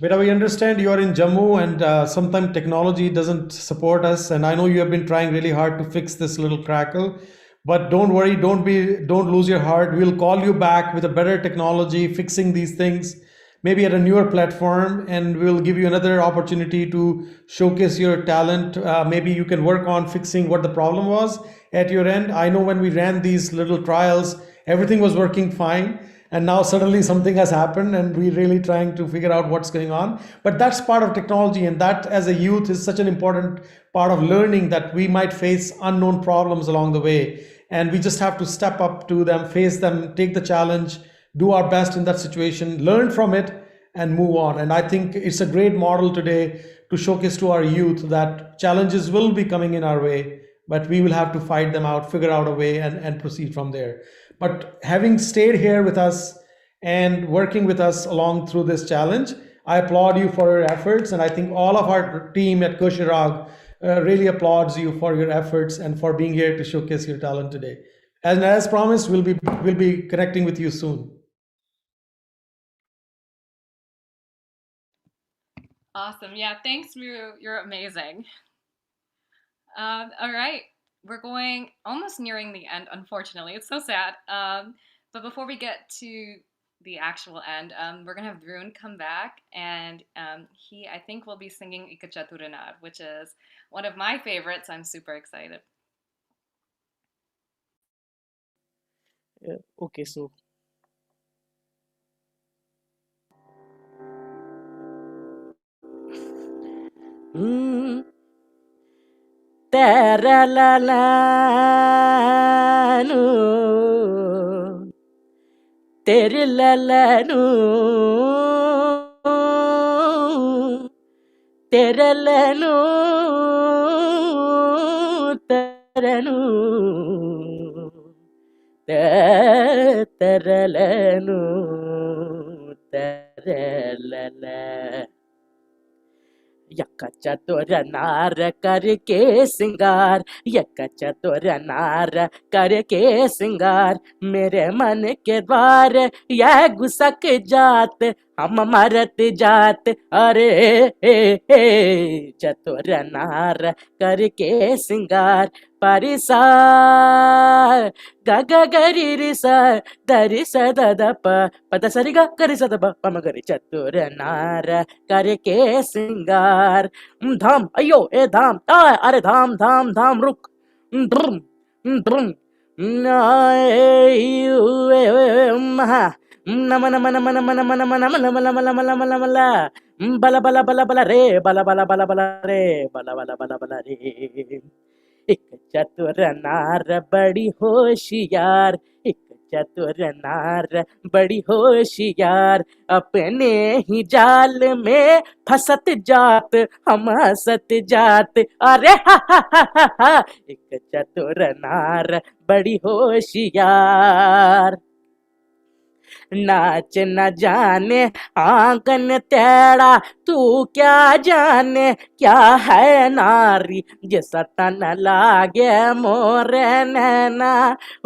Beta, we understand you are in Jammu and sometimes technology doesn't support us. And I know you have been trying really hard to fix this little crackle. But don't worry, don't lose your heart. We'll call you back with a better technology, fixing these things, maybe at a newer platform, and we'll give you another opportunity to showcase your talent. Maybe you can work on fixing what the problem was at your end. I know when we ran these little trials, everything was working fine, and now suddenly something has happened and we're really trying to figure out what's going on. But that's part of technology, and that as a youth is such an important part of learning, that we might face unknown problems along the way, and we just have to step up to them, face them, take the challenge, do our best in that situation, learn from it, and move on. And I think it's a great model today to showcase to our youth that challenges will be coming in our way, but we will have to fight them out, figure out a way, and proceed from there. But having stayed here with us and working with us along through this challenge, I applaud you for your efforts. And I think all of our team at koshurRAAG really applauds you for your efforts and for being here to showcase your talent today. And as promised, we'll be connecting with you soon. Awesome. Yeah, thanks, Meeru. You're amazing. All right, we're going almost nearing the end, unfortunately. It's so sad. But before we get to the actual end, we're going to have Dhroon come back, and he, I think, will be singing koshurRAAG, which is one of my favorites. I'm super excited. Okay, so teralanu terilanu teralanu teranu teralanu terala यक्का चतुर नार करके सिंगार यक्का चतुर नार करके सिंगार मेरे मन के द्वार यह घुसक जात हम मरत जात अरे चतुर नार करके सिंगार परिसा ग गरी रिसा दरि स द द प पद सरि ग गरि स द प म गरि चतुर नार करके सिंगार धाम अयो ए धाम अरे धाम धाम धाम रुक ड्रुम ड्रुम नम नम नम नम नम नम नम नम नम नम नम नम बला बला बला बला रे बला बला बला बला रे बला बला बला बला रे एक चतुर नार बड़ी होशियार एक चतुर नार बड़ी होशियार अपने ही जाल में फंसत जात हम हंसत जात अरे हा हा हा हा हा एक चतुर नार बड़ी होशियार नाच न जाने आंगन तेरा तू क्या जाने क्या है नारी जैसा तन लागे मोरे नैना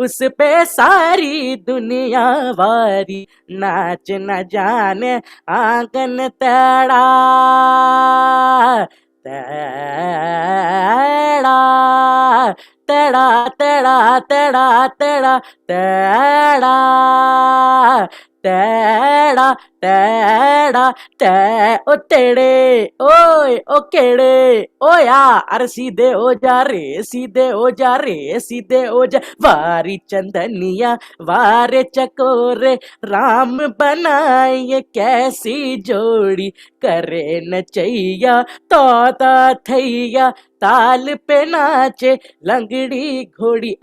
उस पे सारी दुनिया वारी नाच न जाने आंगन तेरा तेरा तेरा तेरा तेरा तेरा तेरा तेरा तेरा ते ओ तेड़े ओए ओ केड़े ओ या अरे सीधे हो जा रे सीधे हो जा रे सीधे हो जा वारी चंदनिया वारे चकोरे राम बनाए कैसी जोड़ी करे न चैया तोता थैया ताल पे नाचे लंगड़ी घोड़ी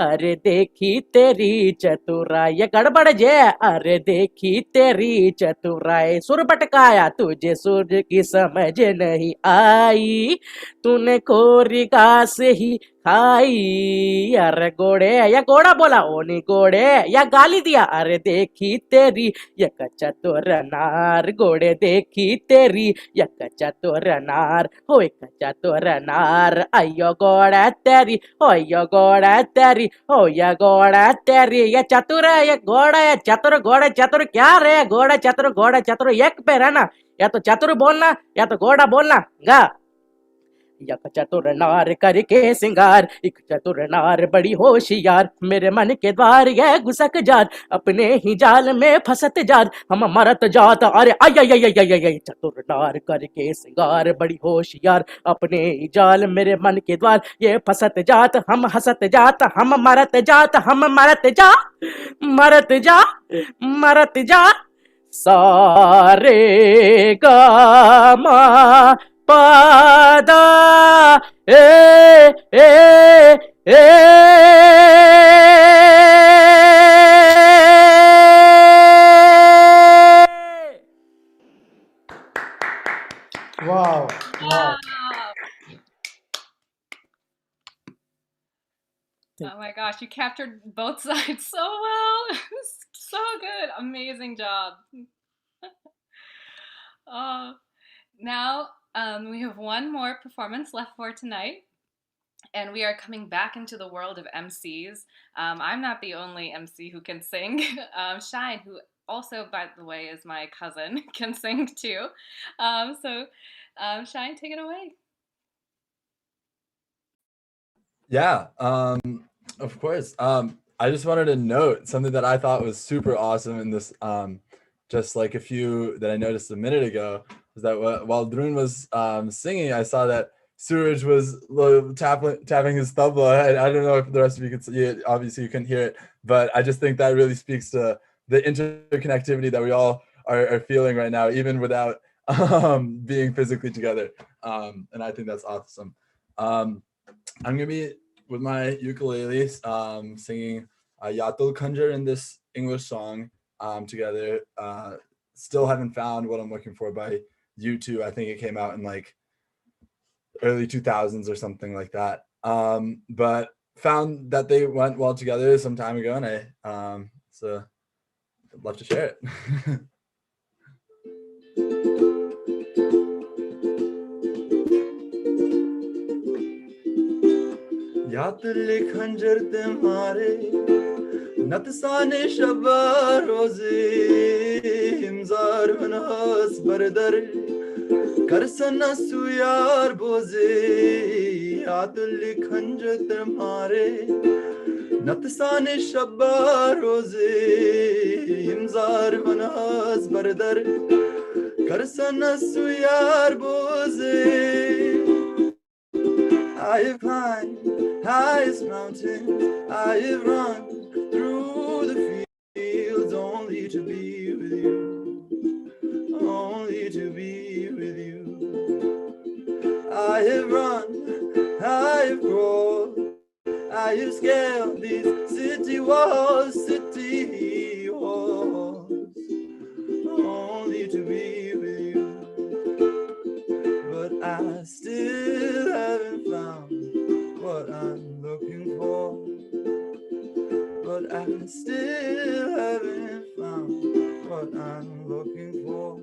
अरे देखी तेरी चतुराई ये गड़बड़ जे अरे देखी तेरी चतुराई सुर पटकाया तुझे सुर की समझ नहीं आई तूने कोरी घास ही खाई अरे घोड़े या घोड़ा बोला ओनी घोड़े या गाली दिया अरे देखी तेरी यक चतुर नार घोड़े देखी तेरी यक चतुर नार हो एक चतुर नार अयो घोड़ा तेरी हो यो घोड़ा तेरी हो या घोड़ा तेरी ये चतुर है ये घोड़ा है चतुर घोड़े चतुर क्या रे घोड़ा चतुर एक पे रहना या तो चतुर बोलना या तो घोड़ा बोलना गा यक चतुर नार करके सिंगार एक चतुर नार बड़ी होशियार मेरे मन के द्वार यह घुसक जात अपने ही जाल में फंसत जात हम मरत जात अरे आय चतुर नार करके सिंगार बड़ी होशियार अपने ही जाल मेरे मन के द्वार ये फंसत जात हम हंसत जात हम मरत जात हम मरत जा सारे gamma pada e Wow. Oh my gosh, you captured both sides so well. So good. Amazing job. Now we have one more performance left for tonight. And we are coming back into the world of MCs. I'm not the only MC who can sing. Shine, who also, by the way, is my cousin, can sing too. Shine, take it away. Yeah, of course. I just wanted to note something that I thought was super awesome in this, just like a few that I noticed a minute ago, was that while Dhroon was singing, I saw that Suraj was tapping his tabla. I don't know if the rest of you could see it. Obviously, you couldn't hear it, but I just think that really speaks to the interconnectivity that we all are feeling right now, even without being physically together. And I think that's awesome. I'm gonna be with my ukulele singing Yatul Khanjar in this English song together. Still haven't found what I'm looking for by U2. I think it came out in like early 2000s or something like that. But found that they went well together some time ago, and so I'd love to share it. यातले खंजर ते मारे नतसाने शबा रोजे imzar manas bardar karsana suyar boze यातले खंजर ते मारे नतसाने शबा रोजे imzar manas bardar karsana suyar boze I have climbed highest mountains, I have run through the fields only to be with you, only to be with you. I have run, I have crawled, I have scaled these city walls, only to be with you. But I still haven't found what I'm looking for. But I still haven't found what I'm looking for.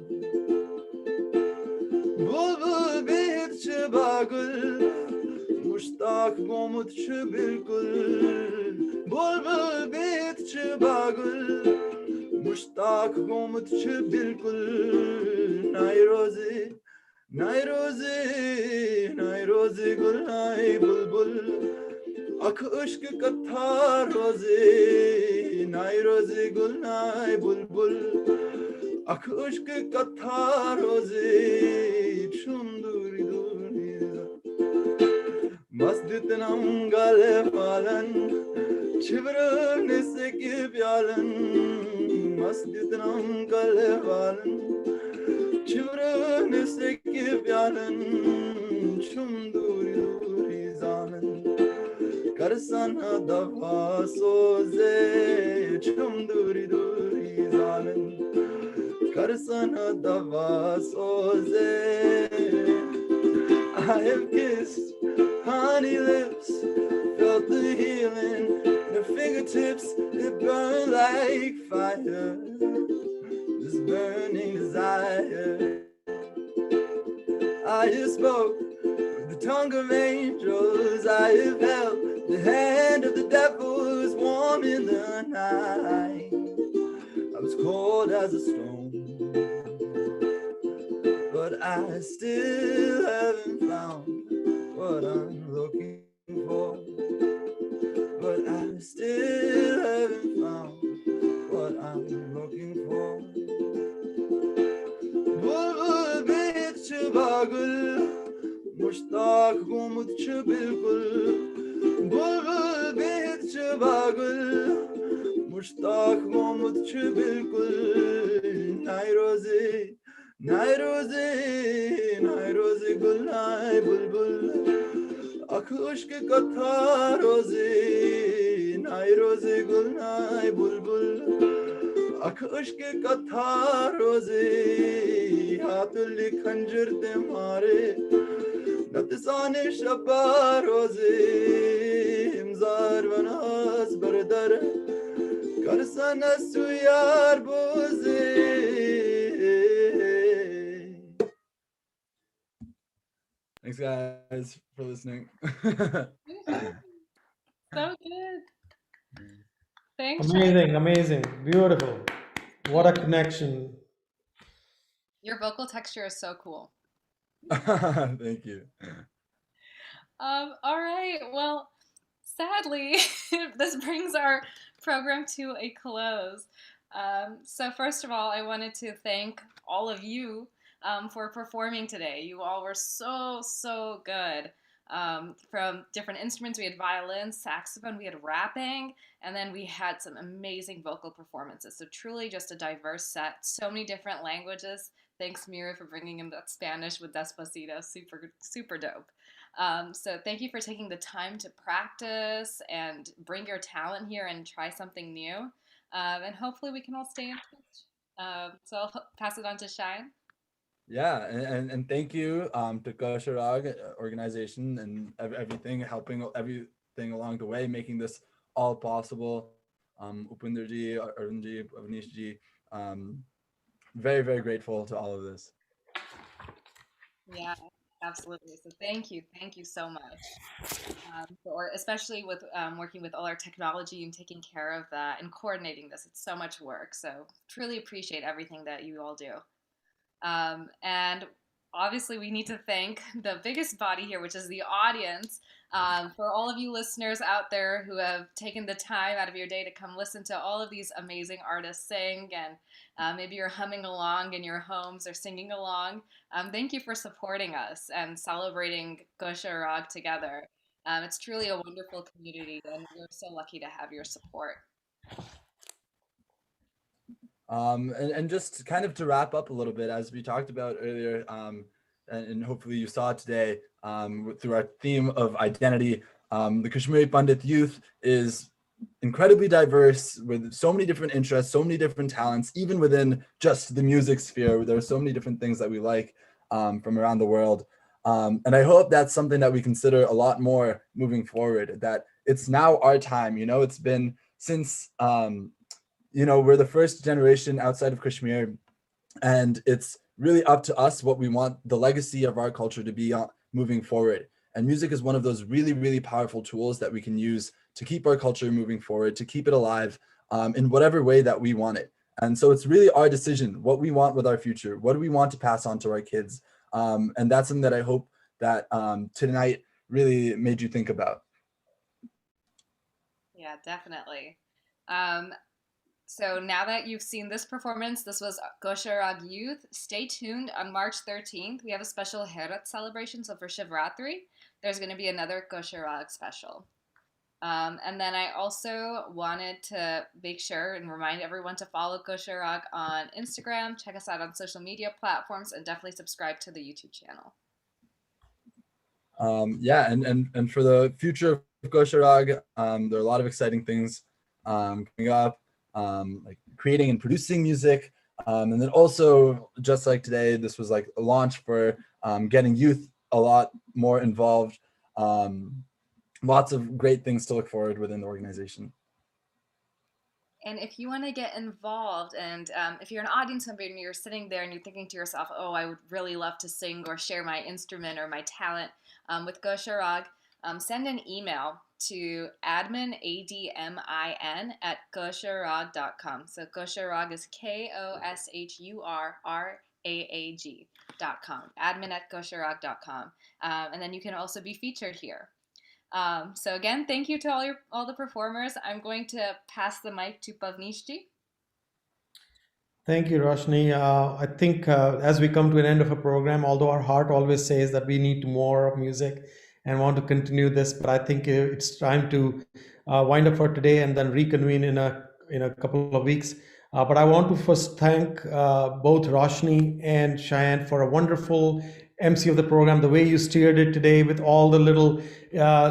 Bulbul bir çabagul, mushtaq gomut çı bilkul. Bulbul bir çabagul, mushtaq gomut çı bilkul. Nairozi. Nairozi, Nairozi gul nay bulbul Ak ışk katha rozi Nairozi gul nay bulbul Ak ışk katha rozi Chunduri duriza Masjid nam gale walan Chivr nisek pyalan Masjid nam gale walan Chivr nisek pyalan Chunduri duri zanan Karsana dava soze Chunduri duri zanan Karsana dava soze I have kissed honey lips Felt the healing Their fingertips that burn like fire This burning desire I have spoke with the tongue of angels I have held the hand of the devil who's warm in the night I was cold as a stone But I still haven't found what I'm looking for But I still haven't found what I'm looking for Bulbul bir çabagul Mushtaq gomut çı bilkul Bulbul bir çabagul Mushtaq gomut çı bilkul Nairozi Nairozi Nairozi gul nay bulbul Ak ışk katha rozi Nairozi gul nay bulbul Ak ışk katha rozi Hatulli khanjar te mare Natsane shabba rozi Imzar vanas bardar Karsana suyar bozi Thanks guys for listening. So good. Thanks. Amazing, amazing, beautiful. What a connection. Your vocal texture is so cool. Thank you. All right. Well, sadly, this brings our program to a close. So first of all, I wanted to thank all of you for performing today. You all were so good. From different instruments, we had violin, saxophone, we had rapping, and then we had some amazing vocal performances. So truly just a diverse set, so many different languages thanks Meeru for bringing in that Spanish with Despacito. Super, super dope. So thank you for taking the time to practice and bring your talent here and try something new. And hopefully we can all stay in touch. So I'll pass it on to Shine. Yeah, and thank you to koshurRAAG organization and everything, helping everything along the way, making this all possible. Upinder-ji, Arun-ji, Avnish-ji, very, very grateful to all of this. Yeah, absolutely. So thank you so much. Or especially with working with all our technology and taking care of that and coordinating this. It's so much work. So truly appreciate everything that you all do. And obviously, we need to thank the biggest body here, which is the audience. For all of you listeners out there who have taken the time out of your day to come listen to all of these amazing artists sing, and maybe you're humming along in your homes or singing along. Thank you for supporting us and celebrating koshurRAAG together. It's truly a wonderful community, and we're so lucky to have your support. And just kind of to wrap up a little bit, as we talked about earlier, and hopefully you saw today through our theme of identity, the Kashmiri Pandit youth is incredibly diverse with so many different interests, so many different talents, even within just the music sphere. There are so many different things that we like from around the world. And I hope that's something that we consider a lot more moving forward, that it's now our time. It's been since we're the first generation outside of Kashmir, and it's really up to us what we want the legacy of our culture to be moving forward. And music is one of those really, really powerful tools that we can use to keep our culture moving forward, to keep it alive in whatever way that we want it. And so it's really our decision, what we want with our future, what do we want to pass on to our kids. And that's something that I hope that tonight really made you think about. Yeah, definitely. So now that you've seen this performance, this was koshurRAAG Youth. Stay tuned on March 13th. We have a special Herat celebration. So for Shivratri, there's going to be another koshurRAAG special. And then I also wanted to make sure and remind everyone to follow koshurRAAG on Instagram, check us out on social media platforms, and definitely subscribe to the YouTube channel. Yeah, and for the future of koshurRAAG, there are a lot of exciting things coming up. Like creating and producing music, and then also just like today, this was like a launch for getting youth a lot more involved. Lots of great things to look forward within the organization. And if you want to get involved, and if you're an audience member and you're sitting there and you're thinking to yourself, oh, I would really love to sing or share my instrument or my talent with koshurRAAG, send an email to admin, ADMIN, at koshurRAAG.com. So koshurRAAG is KOSHURRAAG.com. Admin at koshurRAAG.com. And then you can also be featured here. So again, thank you to all the performers. I'm going to pass the mic to Pavnishji. Thank you, Roshni. I think as we come to an end of a program, although our heart always says that we need more of music and want to continue this, but I think it's time to wind up for today and then reconvene in a couple of weeks. But I want to first thank both Roshni and Cheyenne for a wonderful MC of the program, the way you steered it today with all the little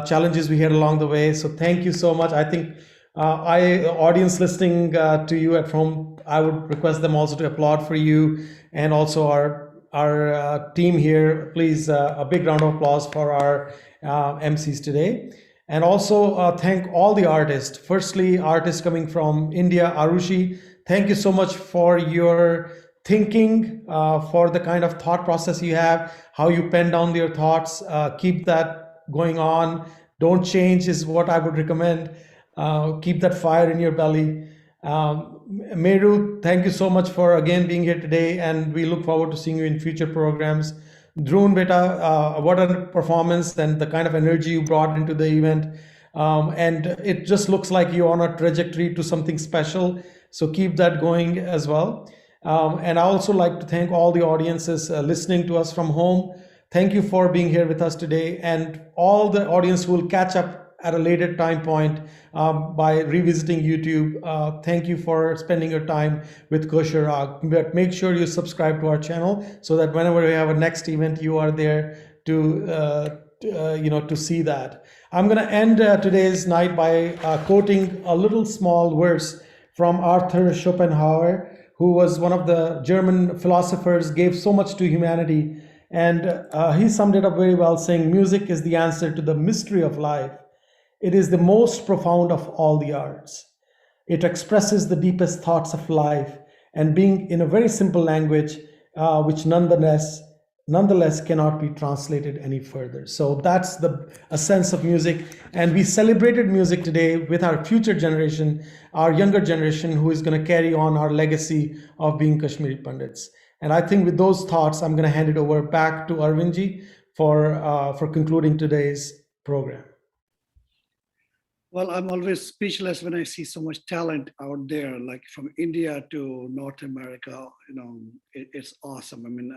challenges we had along the way. So thank you so much. I think audience listening to you at home, I would request them also to applaud for you, and also our team here. Please, a big round of applause for our MCs today. And also thank all the artists. Firstly, artists coming from India, Arushi, thank you so much for your thinking, for the kind of thought process you have, how you pen down your thoughts. Keep that going on. Don't change is what I would recommend. Keep that fire in your belly. Meeru, thank you so much for again being here today, and we look forward to seeing you in future programs. Dhroon, beta, what a performance and the kind of energy you brought into the event. And it just looks like you're on a trajectory to something special. So keep that going as well. And I also like to thank all the audiences listening to us from home. Thank you for being here with us today, and all the audience who will catch up at a later time point by revisiting YouTube. Thank you for spending your time with koshurRAAG. But make sure you subscribe to our channel so that whenever we have a next event, you are there to see that. I'm going to end today's night by quoting a little small verse from Arthur Schopenhauer, who was one of the German philosophers, gave so much to humanity. And he summed it up very well, saying, music is the answer to the mystery of life. It is the most profound of all the arts. It expresses the deepest thoughts of life, and being in a very simple language, which nonetheless cannot be translated any further. So that's a sense of music. And we celebrated music today with our future generation, our younger generation, who is going to carry on our legacy of being Kashmiri Pandits. And I think with those thoughts, I'm going to hand it over back to Arvindji for concluding today's program. Well, I'm always speechless when I see so much talent out there, like from India to North America. It's awesome. I mean,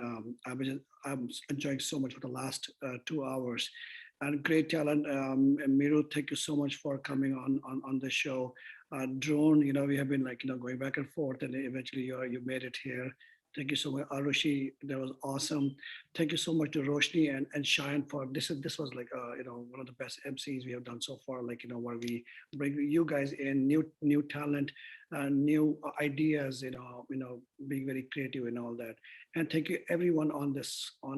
I'm enjoying so much for the last 2 hours, and great talent. And Meeru, thank you so much for coming on the show. Dhroon, we have been going back and forth, and eventually you made it here. Thank you so much, Arushi. That was awesome. Thank you so much to Roshni and Shayan for this. This was one of the best MCs we have done so far. Where we bring you guys in new talent, new ideas. Being very creative and all that. And thank you everyone on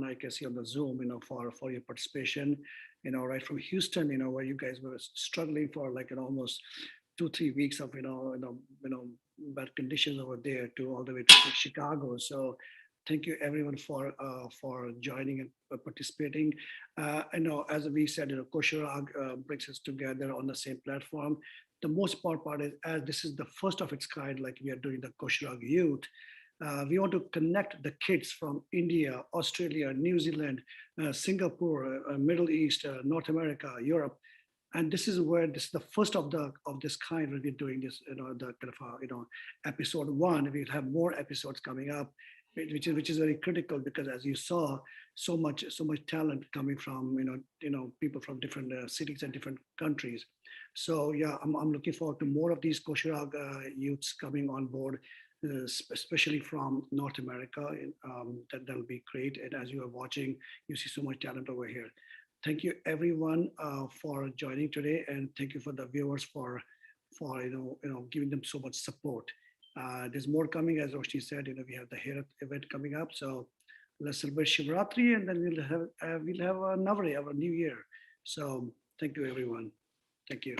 I can see on the Zoom. For your participation. Right from Houston. Where you guys were struggling for almost 2-3 weeks of bad conditions over there to all the way to Chicago. So thank you everyone for joining and participating. As we said, koshurRAAG brings us together on the same platform. The most important part is, as this is the first of its kind, like we are doing the koshurRAAG Youth, we want to connect the kids from India, Australia, New Zealand, Singapore, Middle East, North America, Europe. And this is the first of this kind. We'll be doing this, the kind of episode 1. We'll have more episodes coming up, which is very critical, because as you saw, so much talent coming from people from different cities and different countries. So yeah, I'm looking forward to more of these koshurRAAG youths coming on board, especially from North America. That'll be great. And as you are watching, you see so much talent over here. Thank you everyone for joining today, and thank you for the viewers for giving them so much support. There's more coming, as Roshni said. We have the Herat event coming up, so let's celebrate Shivratri, and then we'll have Navratri, our new year. So thank you everyone. Thank you.